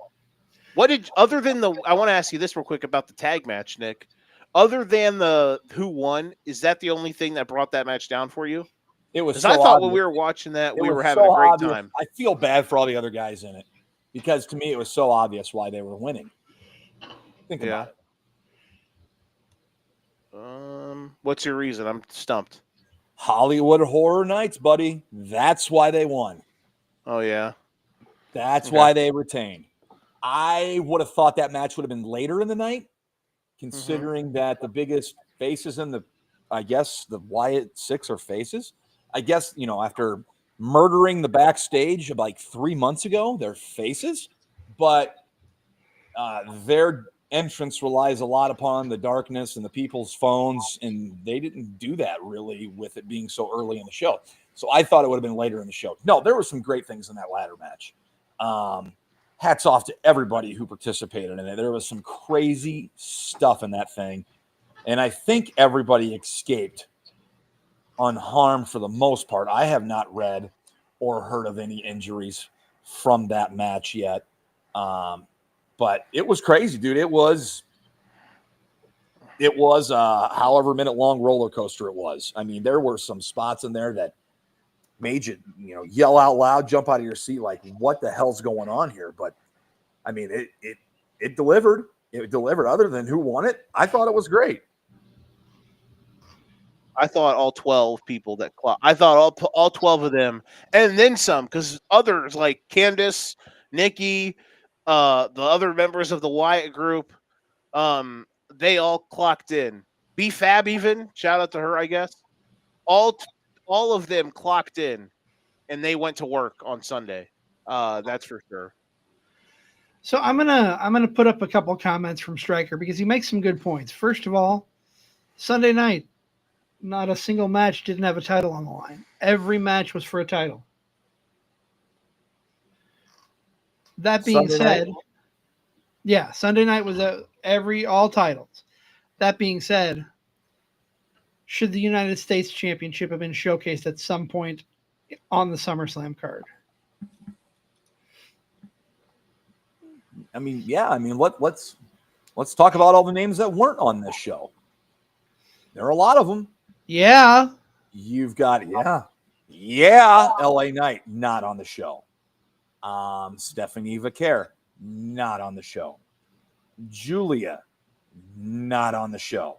I want to ask you this real quick about the tag match, Nick. Other than the who won, is that the only thing that brought that match down for you? It was. Because I thought when we were watching that, we were having a great time. I feel bad for all the other guys in it because to me it was so obvious why they were winning. Think about it. What's your reason? I'm stumped. Hollywood Horror Nights, buddy. That's why they won. Oh yeah. That's why they retained. I would have thought that match would have been later in the night, considering that the biggest faces in the Wyatt 6 are faces. I guess, after murdering the backstage like 3 months ago, they're faces. But their entrance relies a lot upon the darkness and the people's phones, and they didn't do that really with it being so early in the show. So I thought it would have been later in the show. No, there were some great things in that ladder match. Hats off to everybody who participated in it. There was some crazy stuff in that thing. And I think everybody escaped unharmed for the most part. I have not read or heard of any injuries from that match yet. But it was crazy, dude. It was a however minute long roller coaster it was. I mean, there were some spots in there that made you, yell out loud, jump out of your seat, like, what the hell's going on here? But I mean, it delivered. It delivered. Other than who won it, I thought it was great. I thought all 12 people that I thought all 12 of them, and then some, because others like Candace, Nikki, the other members of the Wyatt group, they all clocked in. B-Fab even, shout out to her, I guess. All of them clocked in. and they went to work on Sunday. That's for sure. So I'm gonna put up a couple comments from Stryker because he makes some good points. First of all, Sunday night, not a single match didn't have a title on the line. Every match was for a title. That being said, yeah, Sunday night was all titles. That being said, should the United States Championship have been showcased at some point on the SummerSlam card? I mean, yeah. I mean, let's talk about all the names that weren't on this show. There are a lot of them. Yeah. You've got LA Knight not on the show. Stephanie Vaquer not on the show. Julia not on the show.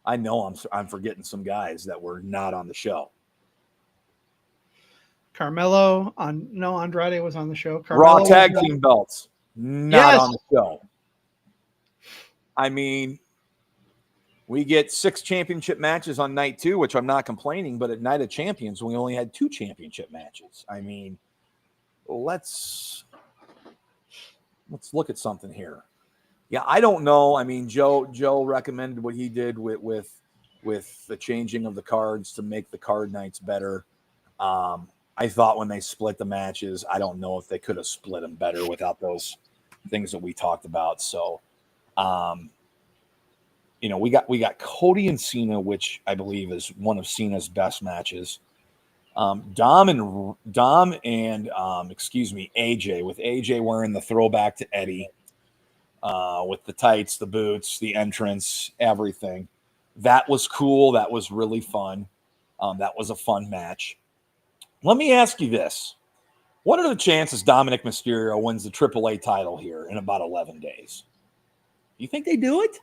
I know I'm forgetting some guys that were not on the show. Andrade was on the show. Raw tag team belts not on the show. I mean, we get 6 championship matches on night 2, which I'm not complaining, but at Night of Champions, we only had 2 championship matches. I mean, let's look at something here. Yeah, I don't know. I mean, Joe recommended what he did with the changing of the cards to make the card nights better. I thought when they split the matches, I don't know if they could have split them better without those things that we talked about. So, we got Cody and Cena, which I believe is one of Cena's best matches. Dom and AJ, with AJ wearing the throwback to Eddie, with the tights, the boots, the entrance, everything. That was cool. That was really fun. That was a fun match. Let me ask you this. What are the chances Dominic Mysterio wins the AAA title here in about 11 days? You think they do it?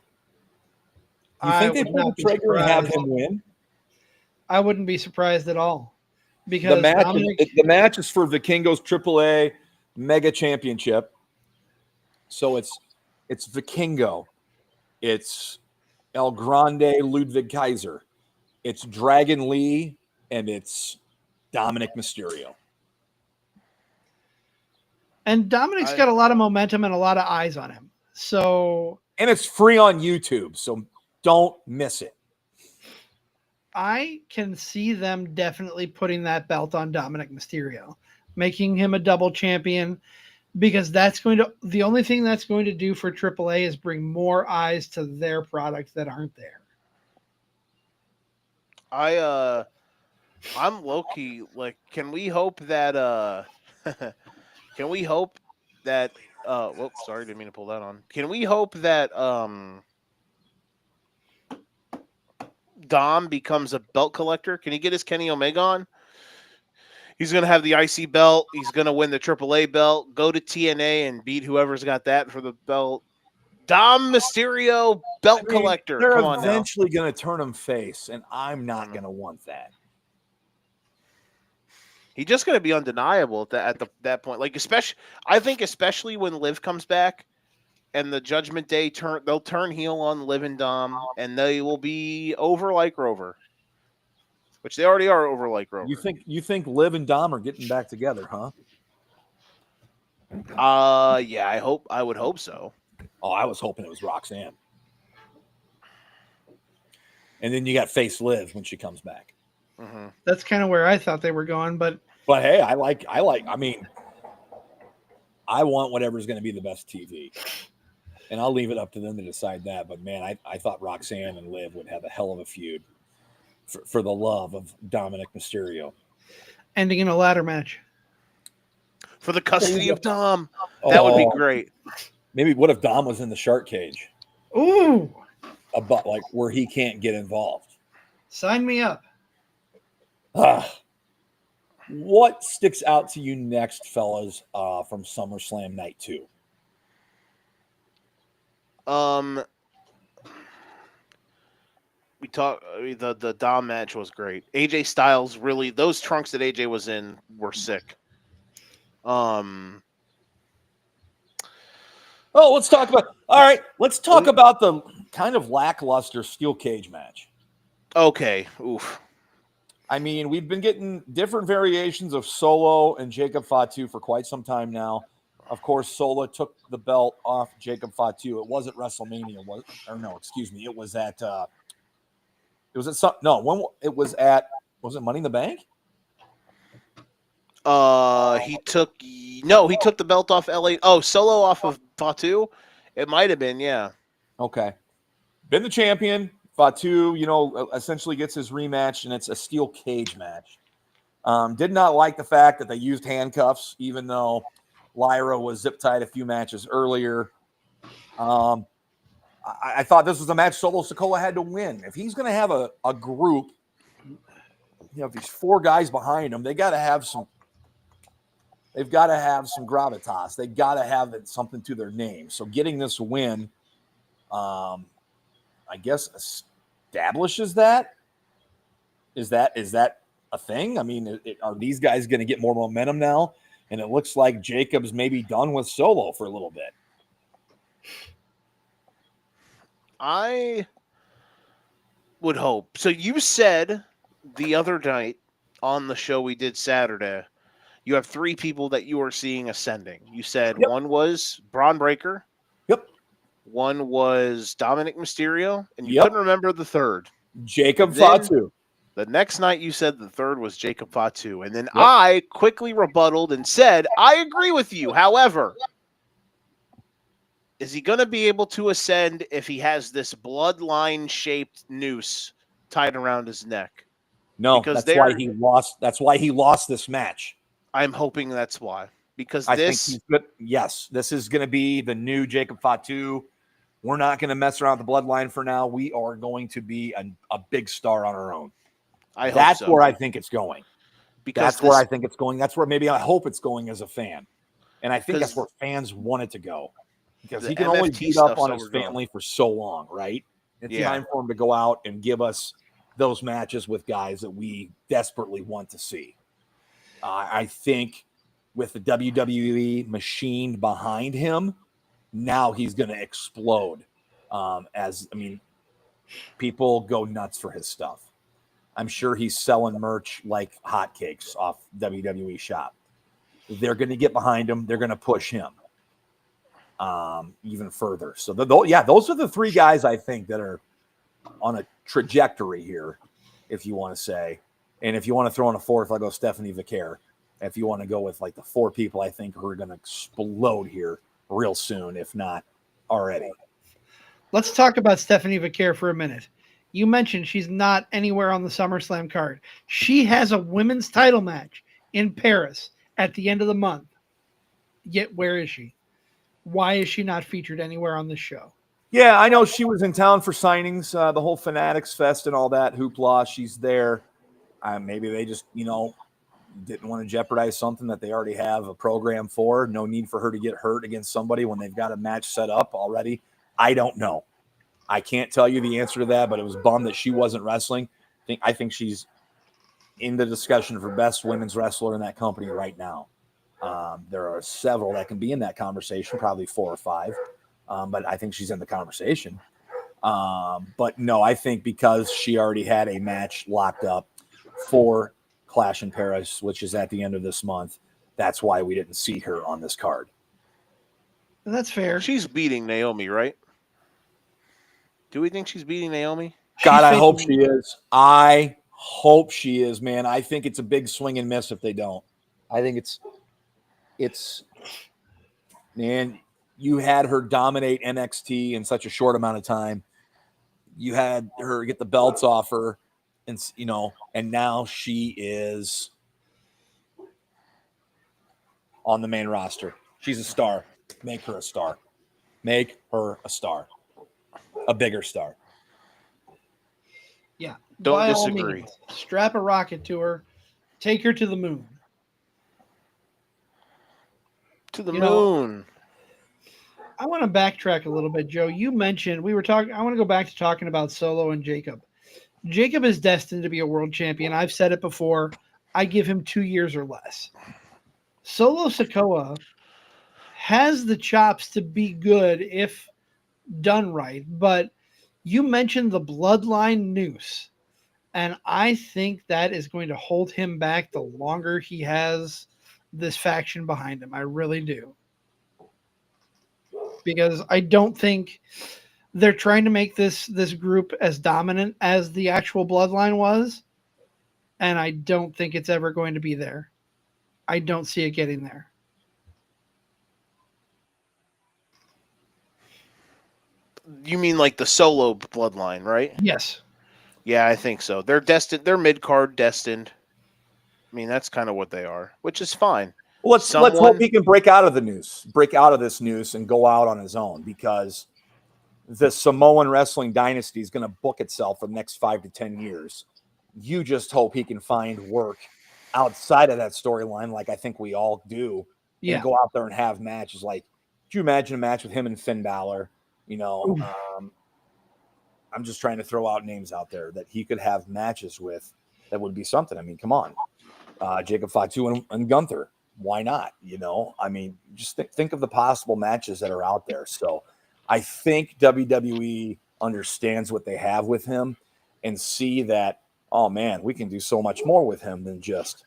You think they pull the trigger and have him win? I wouldn't be surprised at all. Because the match is for Vikingo's AAA Mega Championship. So it's Vikingo. It's El Grande Ludwig Kaiser. It's Dragon Lee, and it's Dominic Mysterio. And Dominic's got a lot of momentum and a lot of eyes on him. And it's free on YouTube, so don't miss it. I can see them definitely putting that belt on Dominic Mysterio, making him a double champion, because the only thing that's going to do for AAA is bring more eyes to their product that aren't there. I'm low-key, like, can we hope that whoops, sorry, didn't mean to pull that on. Can we hope that Dom becomes a belt collector? Can he get his Kenny Omega on? He's going to have the IC belt. He's going to win the AAA belt, go to TNA and beat whoever's got that for the belt. Dom Mysterio, belt collector. They're Come on now. eventually going to turn him face, and I'm not going to want that. He's just going to be undeniable at that point. Like, especially when Liv comes back and the Judgment Day they'll turn heel on Liv and Dom, and they will be over like Rover, which they already are over like Rover. You think Liv and Dom are getting back together, huh? Yeah, I would hope so. Oh, I was hoping it was Roxanne. And then you got face Liv when she comes back. Mm-hmm. That's kind of where I thought they were going, but hey, I want whatever's going to be the best TV. And I'll leave it up to them to decide that. But man, I thought Roxanne and Liv would have a hell of a feud for the love of Dominic Mysterio. Ending in a ladder match. For the custody of Dom. That would be great. Maybe what if Dom was in the shark cage? Ooh. About like where he can't get involved. Sign me up. What sticks out to you next, fellas, from SummerSlam Night 2? We talked. The Dom match was great. AJ Styles really, those trunks that AJ was in were sick. Let's talk about the kind of lackluster steel cage match. Okay. Oof. I mean, we've been getting different variations of Solo and Jacob Fatu for quite some time now. Of course, Solo took the belt off Jacob Fatu. It wasn't WrestleMania, it was at was it Money in the Bank? He took the belt off LA. Oh, Solo off of Fatu. It might have been, yeah. Okay. Been the champion. Fatu, essentially gets his rematch, and it's a steel cage match. Did not like the fact that they used handcuffs, even though Lyra was zip-tied a few matches earlier. I thought this was a match Solo Sikoa had to win. If he's going to have a group, if these four guys behind him, they've got to have some gravitas. They got to have something to their name. So getting this win, I guess, establishes that. Is that a thing? I mean, are these guys going to get more momentum now? And it looks like Jacob's maybe done with Solo for a little bit. I would hope. So you said the other night on the show we did Saturday, you have three people that you are seeing ascending. You said one was Braun Breaker. Yep. One was Dominic Mysterio. And you couldn't remember the third. Jacob Fatu. The next night you said the third was Jacob Fatu. And then I quickly rebutted and said, I agree with you. However, is he going to be able to ascend if he has this bloodline-shaped noose tied around his neck? No, that's why he lost. That's why he lost this match. I'm hoping that's why. Because I think he's good. Yes, this is going to be the new Jacob Fatu. We're not going to mess around with the bloodline for now. We are going to be a big star on our own. That's where I think it's going. That's where I think it's going. That's where maybe I hope it's going as a fan. And I think that's where fans want it to go. Because he can only beat up on his family for so long, right? It's time for him to go out and give us those matches with guys that we desperately want to see. I think with the WWE machine behind him, now he's going to explode. People go nuts for his stuff. I'm sure he's selling merch like hotcakes off WWE Shop. They're going to get behind him. They're going to push him even further. So, those are the three guys I think that are on a trajectory here, if you want to say. And if you want to throw in a fourth, I'll go Stephanie Vicaire. If you want to go with like the four people I think who are going to explode here real soon, if not already. Let's talk about Stephanie Vicaire for a minute. You mentioned she's not anywhere on the SummerSlam card. She has a women's title match in Paris at the end of the month. Yet where is she? Why is she not featured anywhere on this show? Yeah, I know she was in town for signings, the whole Fanatics Fest and all that hoopla. She's there. Maybe they just, didn't want to jeopardize something that they already have a program for. No need for her to get hurt against somebody when they've got a match set up already. I don't know. I can't tell you the answer to that, but it was bummed that she wasn't wrestling. I think she's in the discussion for best women's wrestler in that company right now. There are several that can be in that conversation, probably 4 or 5. But I think she's in the conversation. But no, I think because she already had a match locked up for Clash in Paris, which is at the end of this month, that's why we didn't see her on this card. That's fair. She's beating Naomi, right? Do we think she's beating Naomi? God, I hope she is. I hope she is, man. I think it's a big swing and miss if they don't. I think it's man, you had her dominate NXT in such a short amount of time. You had her get the belts off her, and now she is on the main roster. She's a star. Make her a star. Make her a star. A bigger star. Yeah. Don't disagree. Strap a rocket to her. Take her to the moon. To the moon. I want to backtrack a little bit, Joe. You mentioned I want to go back to talking about Solo and Jacob. Jacob is destined to be a world champion. I've said it before. I give him 2 years or less. Solo Sikoa has the chops to be good if done right, but you mentioned the bloodline noose. And I think that is going to hold him back the longer he has this faction behind him. I really do. Because I don't think they're trying to make this group as dominant as the actual bloodline was. And I don't think it's ever going to be there. I don't see it getting there. You mean like the solo bloodline, right? Yes. Yeah, I think so. They're destined. They're mid-card destined. I mean, that's kind of what they are, which is fine. Well, let's hope he can break out of this noose, and go out on his own, because the Samoan wrestling dynasty is going to book itself for the next 5 to 10 years. You just hope he can find work outside of that storyline, like I think we all do, and go out there and have matches. Like, could you imagine a match with him and Finn Balor? I'm just trying to throw out names out there that he could have matches with. That would be something. I mean, come on, Jacob Fatu and Gunther. Why not? I mean, just think of the possible matches that are out there. So I think WWE understands what they have with him and see that, oh man, we can do so much more with him than just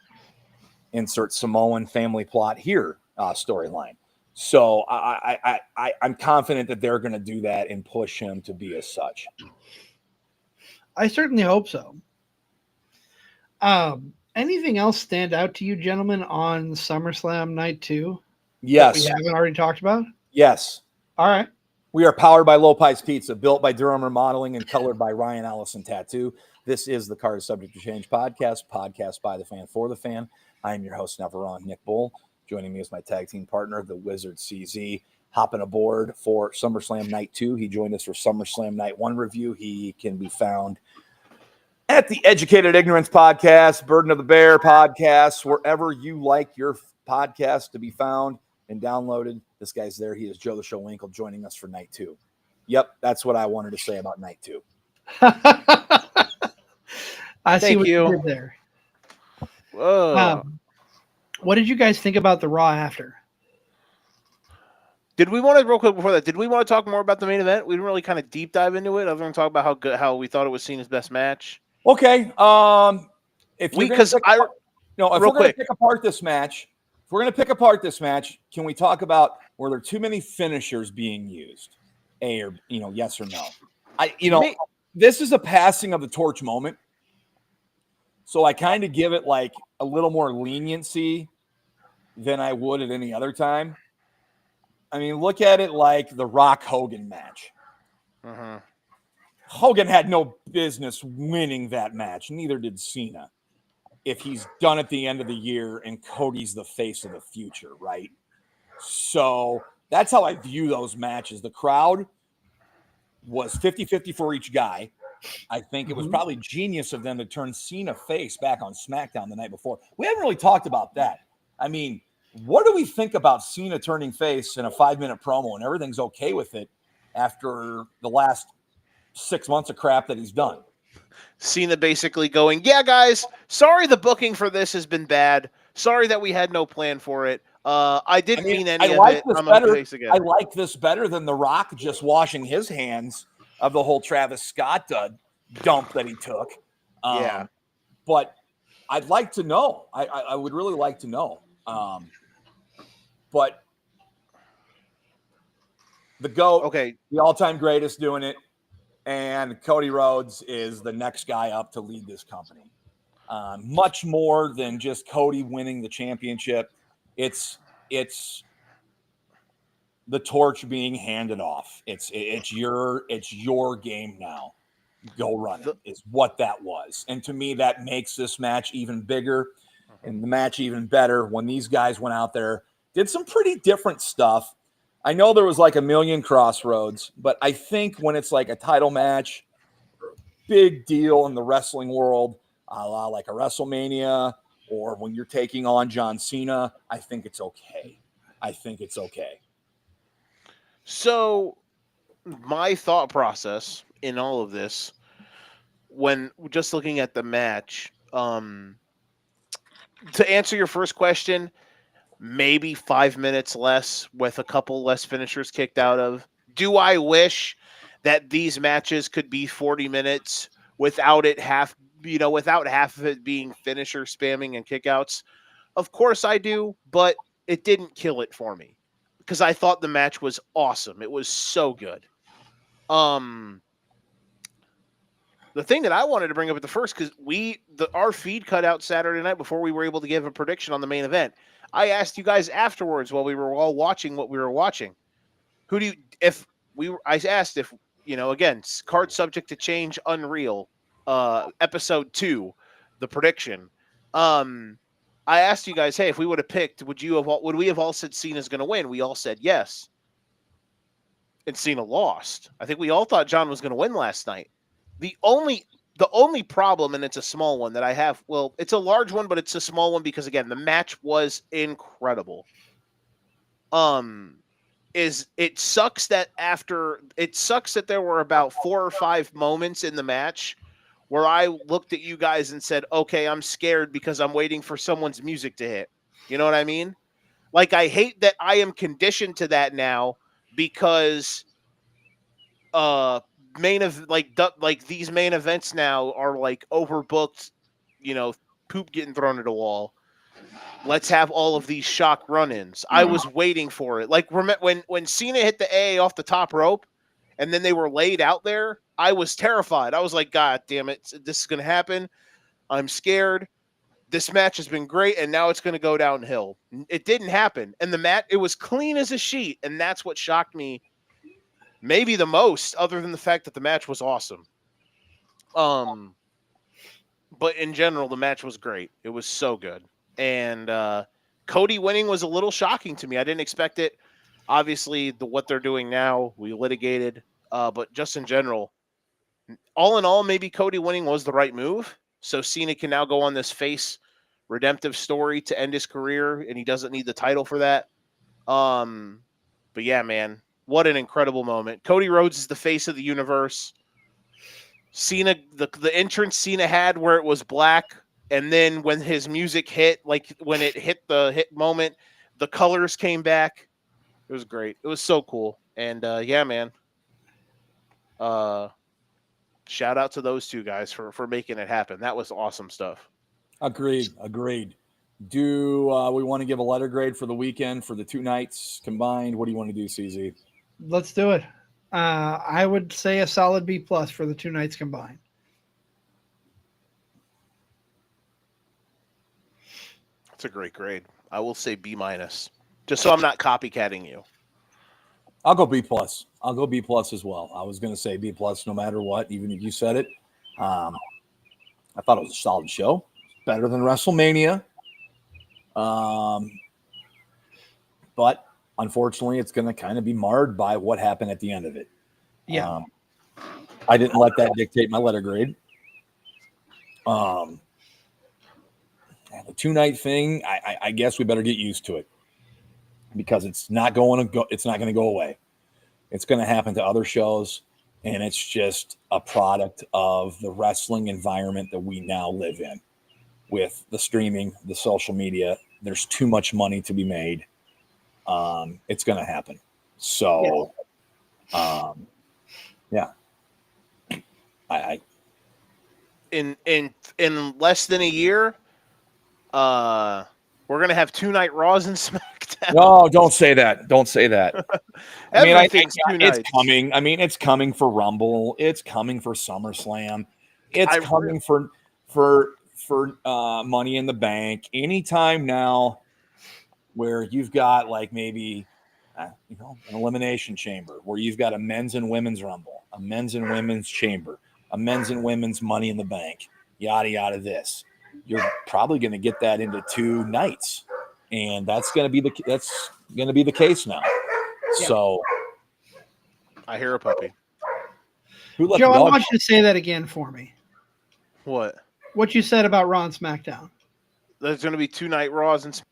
insert Samoan family plot here storyline. So I'm confident that they're going to do that and push him to be as such. I certainly hope so. Anything else stand out to you, gentlemen, on SummerSlam Night 2? Yes. That we haven't already talked about? Yes. All right. We are powered by Lopez Pizza, built by Durham Remodeling, and colored by Ryan Allison Tattoo. This is the Card Subject to Change podcast by the fan for the fan. I am your host, never wrong, Nick Bull. Joining me is my tag team partner, the Wizard CZ, hopping aboard for SummerSlam Night 2. He joined us for SummerSlam Night 1 review. He can be found at the Educated Ignorance podcast, Burden of the Bear podcast, wherever you like your podcast to be found and downloaded. This guy's there. He is Joe the Show Winkle joining us for Night 2. Yep, that's what I wanted to say about Night 2. I see what you did there. Whoa. What did you guys think about the Raw after? Did we want to, real quick before that, did we want to talk more about the main event? We didn't really kind of deep dive into it. I was going to talk about how we thought it was Cena's best match. Okay. If we're going to pick apart this match, can we talk about, were there too many finishers being used? Yes or no? This is a passing of the torch moment. So I kind of give it like a little more leniency than I would at any other time. I mean, look at it like the Rock Hogan match. Uh-huh. Hogan had no business winning that match. Neither did Cena. If he's done at the end of the year and Cody's the face of the future, right? So that's how I view those matches. The crowd was 50-50 for each guy. I think it was probably genius of them to turn Cena face back on SmackDown the night before. We haven't really talked about that. I mean, what do we think about Cena turning face in a 5-minute promo and everything's okay with it after the last 6 months of crap that he's done? Cena basically going, yeah, guys, sorry the booking for this has been bad. Sorry that we had no plan for it. I didn't mean any of it. I like this better than The Rock just washing his hands of the whole Travis Scott dump that he took. But I'd like to know. I would really like to know. But the GOAT, the all-time greatest doing it, and Cody Rhodes is the next guy up to lead this company. Much more than just Cody winning the championship. It's the torch being handed off. It's your game now. Go run it is what that was. And to me, that makes this match even bigger and the match even better when these guys went out there, did some pretty different stuff. I know there was like a million crossroads, but I think when it's like a title match, big deal in the wrestling world, a la like a WrestleMania, or when you're taking on John Cena, I think it's okay. So my thought process in all of this, when just looking at the match, to answer your first question, maybe 5 minutes less with a couple less finishers kicked out of. Do I wish that these matches could be 40 minutes without it without half of it being finisher spamming and kickouts. Of course I do, but it didn't kill it for me because I thought the match was awesome. It was so good. The thing that I wanted to bring up at the first, because our feed cut out Saturday night before we were able to give a prediction on the main event. I asked you guys afterwards while we were all watching what we were watching. I asked if, again, card subject to change, Unreal, episode 2, the prediction. I asked you guys, hey, if we would have picked, would we have all said Cena's going to win? We all said yes. And Cena lost. I think we all thought John was going to win last night. The only problem, and it's a small one that I have, well, it's a large one, but it's a small one because, again, the match was incredible. It sucks that there were about 4 or 5 moments in the match where I looked at you guys and said, okay, I'm scared because I'm waiting for someone's music to hit. You know what I mean? Like, I hate that I am conditioned to that now because these main events now are like overbooked, poop getting thrown at a wall. Let's have all of these shock run-ins. I was waiting for it. Like, when Cena hit the AA off the top rope and then they were laid out there, I was terrified. I was like, God damn it, this is going to happen. I'm scared. This match has been great, and now it's going to go downhill. It didn't happen. And it was clean as a sheet, and that's what shocked me maybe the most, other than the fact that the match was awesome. But in general, the match was great. It was so good. And Cody winning was a little shocking to me. I didn't expect it. Obviously, what they're doing now, we litigated. But just in general, all in all, maybe Cody winning was the right move. So Cena can now go on this face redemptive story to end his career, and he doesn't need the title for that. But yeah, man, what an incredible moment. Cody Rhodes is the face of the universe. Cena, the entrance Cena had where it was black, and then when his music hit, like when it hit the hit moment, the colors came back. It was great. It was so cool. And yeah, man. Shout out to those two guys for making it happen. That was awesome stuff. Agreed. Do we want to give a letter grade for the weekend for the 2 nights combined? What do you want to do, CZ? Let's do it. I would say a solid B+ for the 2 nights combined. That's a great grade. I will say B-, just so I'm not copycatting you. I'll go B+. I'll go B+ as well. I was going to say B+ no matter what, even if you said it. I thought it was a solid show. Better than WrestleMania. But unfortunately, it's going to kind of be marred by what happened at the end of it. Yeah. I didn't let that dictate my letter grade. The 2-night thing, I guess we better get used to it because it's not going to go away. It's going to happen to other shows, and it's just a product of the wrestling environment that we now live in with the streaming, the social media. There's too much money to be made. It's going to happen. So, yeah. I in less than a year, we're gonna have 2-night Raws and SmackDown. No, don't say that. Don't say that. I mean, it's coming. I mean, it's coming for Rumble. It's coming for SummerSlam. It's coming for Money in the Bank. Anytime now, where you've got like maybe an elimination chamber, where you've got a men's and women's Rumble, a men's and women's chamber, a men's and women's Money in the Bank, yada yada. This. You're probably going to get that into 2 nights, and that's going to be the case now. Yeah. So, I hear a puppy. Joe, I want you to say that again for me. What? What you said about Raw and SmackDown. There's going to be 2-night Raws and.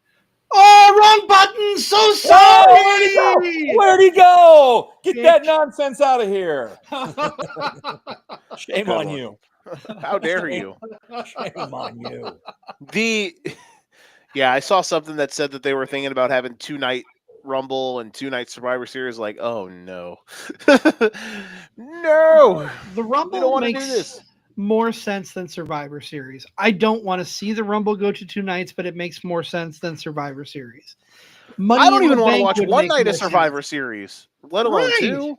Oh, wrong button! So sorry. Oh, where'd he go? Get that nonsense out of here! Shame on you. How dare you? Shame on you. I saw something that said that they were thinking about having 2-night Rumble and 2-night Survivor Series. Like, oh no, no! The Rumble more sense than Survivor Series. I don't want to see the Rumble go to 2 nights, but it makes more sense than Survivor Series. Money I don't in the even want to Bank watch would one make night more of Survivor sense. Series, let alone Right. 2.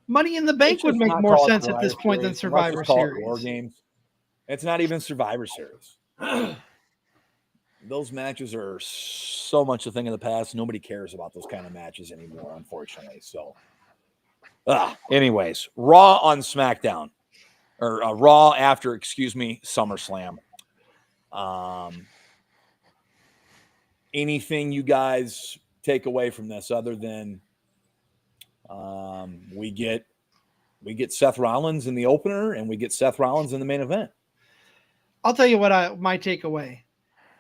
Money in the Bank Let's would just make not more call it sense at this point than Series. Let's Survivor just call it War Series. Games. It's not even Survivor Series. Those matches are so much a thing of the past. Nobody cares about those kind of matches anymore, unfortunately. So, anyways, Raw on SmackDown, or Raw after, SummerSlam. Anything you guys take away from this other than we get Seth Rollins in the opener and we get Seth Rollins in the main event? I'll tell you what my takeaway.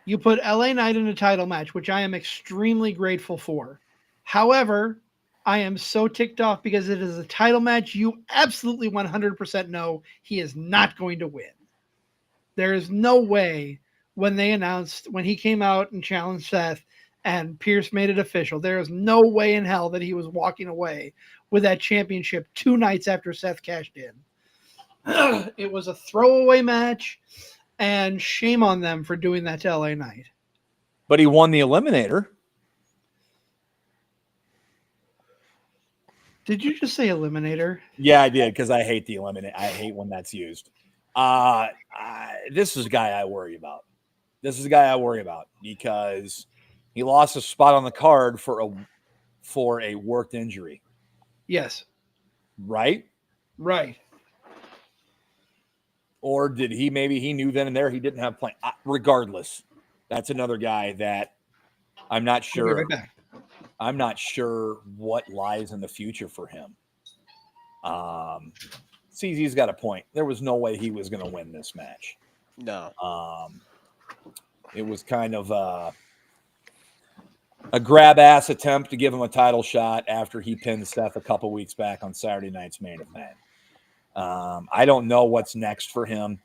You put LA Knight in a title match, which I am extremely grateful for. However, I am so ticked off because it is a title match. You absolutely 100% know he is not going to win. There is no way when he came out and challenged Seth and Pierce made it official, there is no way in hell that he was walking away with that championship 2 nights after Seth cashed in. It was a throwaway match. And shame on them for doing that to LA Knight. But he won the Eliminator. Did you just say Eliminator? Yeah, I did, because I hate the Eliminator. I hate when that's used. This is a guy I worry about. Because he lost a spot on the card for a worked injury. Yes. Right? Right. Or did he knew then and there he didn't have plan? Regardless, that's another guy that I'm not sure. Right back. I'm not sure what lies in the future for him. CZ's got a point. There was no way he was going to win this match. No. It was kind of a grab ass attempt to give him a title shot after he pinned Seth a couple weeks back on Saturday night's main event. I don't know what's next for him.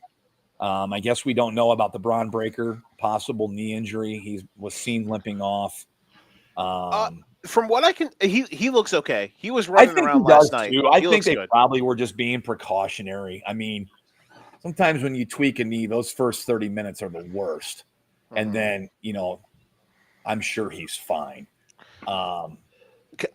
I guess we don't know about the Braun Breaker possible knee injury. He was seen limping off. From what I can, he looks okay. He was running around last night. I think they probably were just being precautionary. I mean, sometimes when you tweak a knee, those first 30 minutes are the worst. And then, I'm sure he's fine. I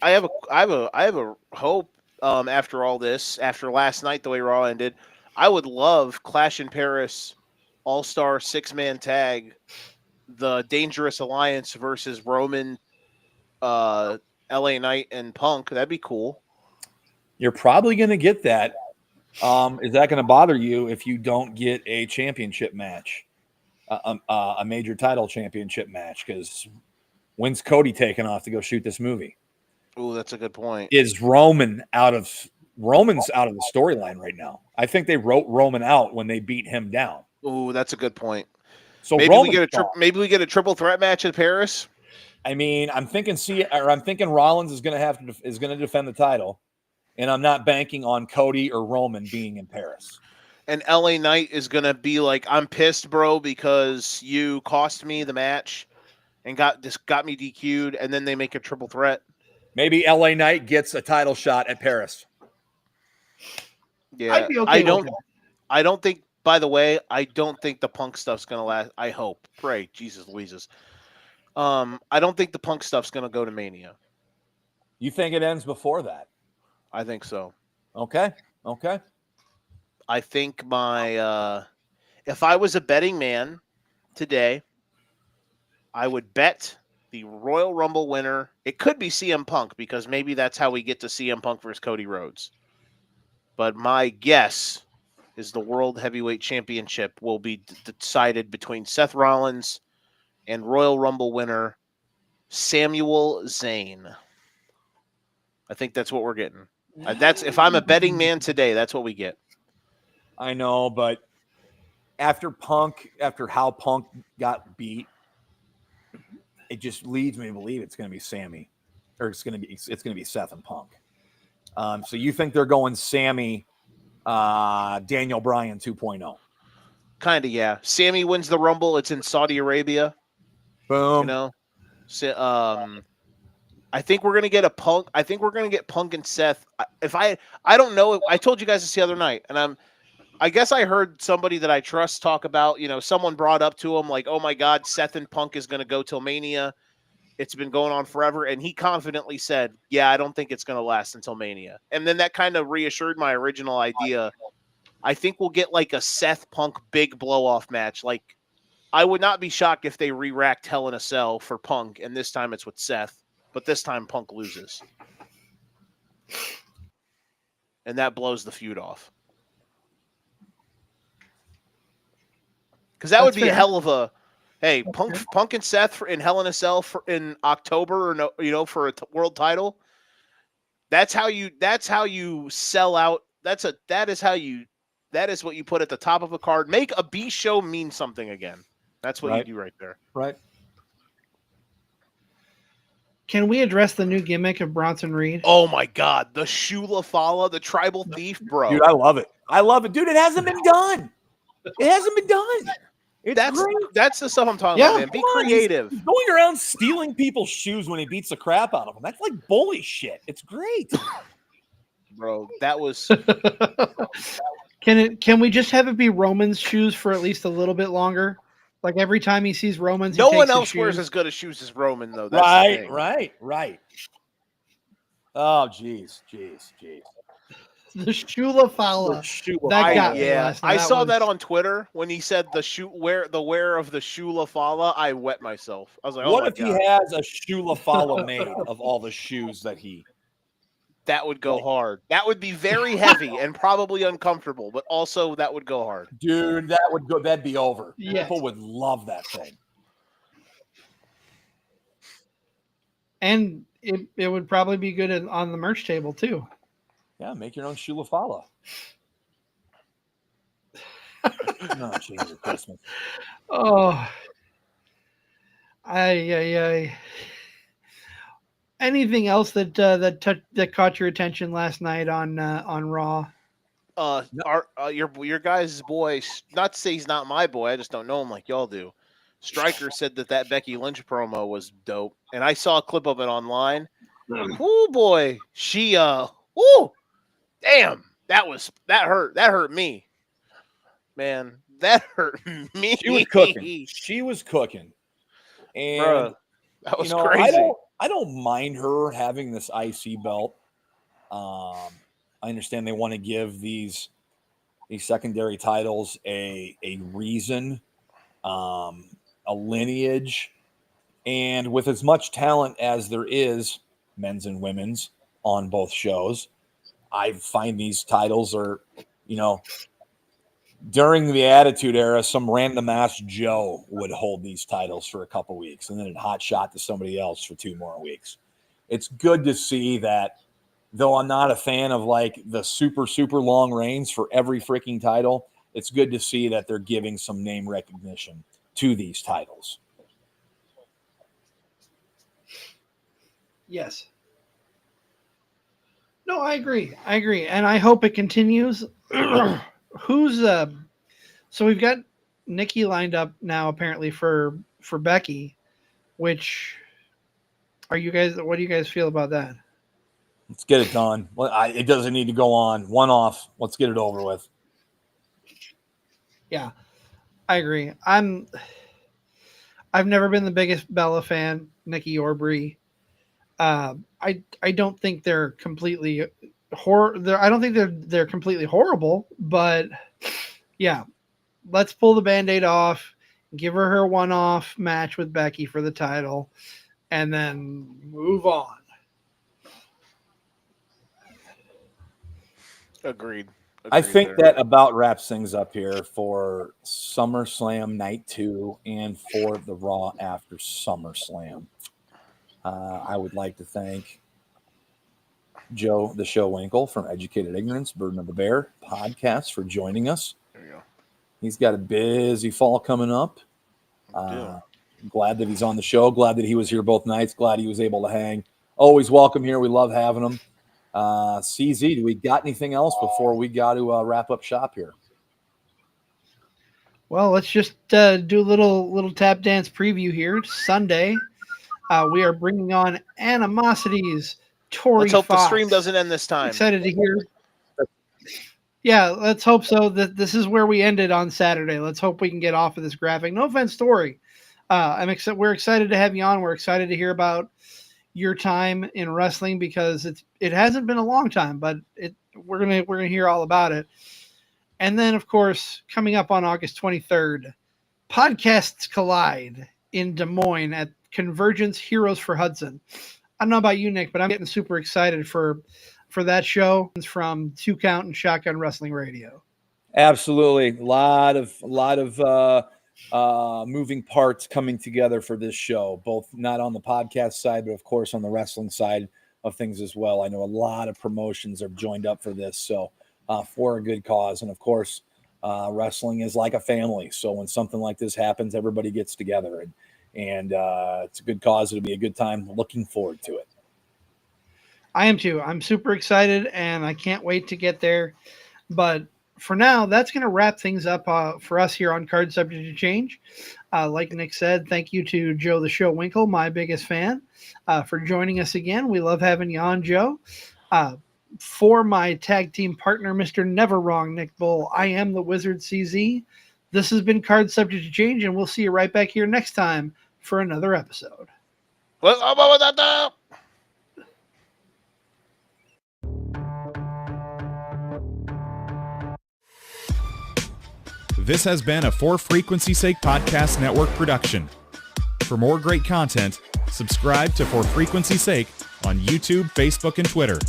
have a hope. After all this, after last night, the way Raw ended, I would love Clash in Paris, All-Star 6-man tag, the Dangerous Alliance versus Roman, LA Knight, and Punk. That'd be cool. You're probably going to get that. Is that going to bother you if you don't get a championship match, a major title championship match? Because when's Cody taking off to go shoot this movie? Oh, that's a good point. Is Roman's out of the storyline right now? I think they wrote Roman out when they beat him down. Oh, that's a good point. So maybe we get a triple threat match in Paris. I mean, I'm thinking Rollins is going to defend the title, and I'm not banking on Cody or Roman being in Paris. And LA Knight is going to be like, "I'm pissed, bro, because you cost me the match and got me DQ'd," and then they make a triple threat. Maybe LA Knight gets a title shot at Paris. Yeah, I'd be okay with that. I don't think. By the way, I don't think the Punk stuff's gonna last. I hope, pray, Jesus Louises. I don't think the Punk stuff's gonna go to Mania. You think it ends before that? I think so. Okay. I think if I was a betting man today, I would bet the Royal Rumble winner. It could be CM Punk, because maybe that's how we get to CM Punk versus Cody Rhodes. But my guess is the World Heavyweight Championship will be decided between Seth Rollins and Royal Rumble winner Samuel Zayn. I think that's what we're getting. That's if I'm a betting man today, that's what we get. I know, but after how Punk got beat, it just leads me to believe it's going to be Sammy, or it's going to be Seth and Punk. So you think they're going Sammy, Daniel Bryan 2.0? Kind of, yeah. Sammy wins the Rumble. It's in Saudi Arabia. Boom. So, I think we're gonna get a Punk. I think we're gonna get Punk and Seth. I don't know. I told you guys this the other night, and I guess I heard somebody that I trust talk about, someone brought up to him like, oh my God, Seth and Punk is going to go till Mania. It's been going on forever. And he confidently said, yeah, I don't think it's going to last until Mania. And then that kind of reassured my original idea. I think we'll get like a Seth Punk big blow off match. Like, I would not be shocked if they re-racked Hell in a Cell for Punk, and this time it's with Seth, but this time Punk loses. And that blows the feud off. Because that would be a hell of a, hey, Punk and Seth in Hell in a Cell in October, for a world title. That's how you sell out. That is what you put at the top of a card. Make a B show mean something again. That's what you do right there. Right. Can we address the new gimmick of Bronson Reed? Oh my God, the Shula Fala, the tribal thief, bro. Dude, I love it. Dude, it hasn't been done. That's the stuff I'm talking about, man. Be creative. He's going around stealing people's shoes when he beats the crap out of them. That's like bully shit. It's great. Bro, that was Can we just have it be Roman's shoes for at least a little bit longer? Like every time he sees Roman's, no one else wears as good as shoes as Roman, though. That's right. Oh, jeez. The Shula Fala. That got me last night. I saw that on Twitter when he said the wear of the Shula Fala. I wet myself. I was like, what if he has a Shula Fala made of all the shoes that he? That would go hard. That would be very heavy and probably uncomfortable, but also that would go hard. Dude, that'd be over. Yes. People would love that thing. And it would probably be good on the merch table too. Yeah, make your own Shula Fala. No, change your Christmas. Oh. Anything else that caught your attention last night on Raw? Your guy's boy. Not to say he's not my boy. I just don't know him like y'all do. Stryker said that Becky Lynch promo was dope, and I saw a clip of it online. Oh boy, she damn, that hurt me, man. That hurt me. She was cooking, and bruh, that was crazy. I don't mind her having this IC belt. I understand they want to give these secondary titles a reason, a lineage, and with as much talent as there is, men's and women's, on both shows, I find these titles are, during the Attitude Era, some random ass Joe would hold these titles for a couple weeks and then it hot shot to somebody else for 2 more weeks. It's good to see that, though I'm not a fan of like the super, super long reigns for every freaking title, it's good to see that they're giving some name recognition to these titles. Yes. No, I agree. And I hope it continues. So we've got Nikki lined up now apparently for Becky, which what do you guys feel about that? Let's get it done. It doesn't need to go on. One off. Let's get it over with. Yeah, I agree. I've never been the biggest Bella fan, Nikki or Brie. I don't think they're completely I don't think they're completely horrible, but yeah, let's pull the Band-Aid off, give her one-off match with Becky for the title, and then move on. Agreed. I think that about wraps things up here for SummerSlam Night 2 and for the Raw after SummerSlam. I would like to thank Joe the Show Winkle from Educated Ignorance, Burden of the Bear podcast for joining us. There you go. He's got a busy fall coming up. Glad that he's on the show. Glad that he was here both nights. Glad he was able to hang. Always welcome here. We love having him. CZ, do we got anything else before we got to wrap up shop here? Well, let's just do a little tap dance preview here. Sunday, we are bringing on Animosities. Tori Let's hope Fox. the stream doesn't end this time. Excited to hear. Yeah, let's hope so. This is where we ended on Saturday. Let's hope we can get off of this graphic. No offense, Story. We're excited to have you on. We're excited to hear about your time in wrestling because it hasn't been a long time, but we're gonna hear all about it. And then, of course, coming up on August 23rd, Podcasts Collide in Des Moines at Convergence Heroes for Hudson. I don't know about you, Nick, but I'm getting super excited for that show from 2 Count and Shotgun Wrestling Radio. Absolutely. A lot of moving parts coming together for this show, both not on the podcast side, but of course on the wrestling side of things as well. I know a lot of promotions have joined up for this, so for a good cause. And of course, wrestling is like a family. So when something like this happens, everybody gets together, and it's a good cause. It'll be a good time. Looking forward to it. I am too. I'm super excited, and I can't wait to get there. But for now, that's going to wrap things up for us here on Card Subject to Change. Like Nick said, thank you to Joe the Show Winkle, my biggest fan, for joining us again. We love having you on, Joe. For my tag team partner, Mr. Never Wrong, Nick Bull, I am the Wizard CZ. This has been Card Subject to Change, and we'll see you right back here next time for another episode. This has been a For Frequency's Sake Podcast Network production. For more great content, subscribe to For Frequency's Sake on YouTube, Facebook, and Twitter.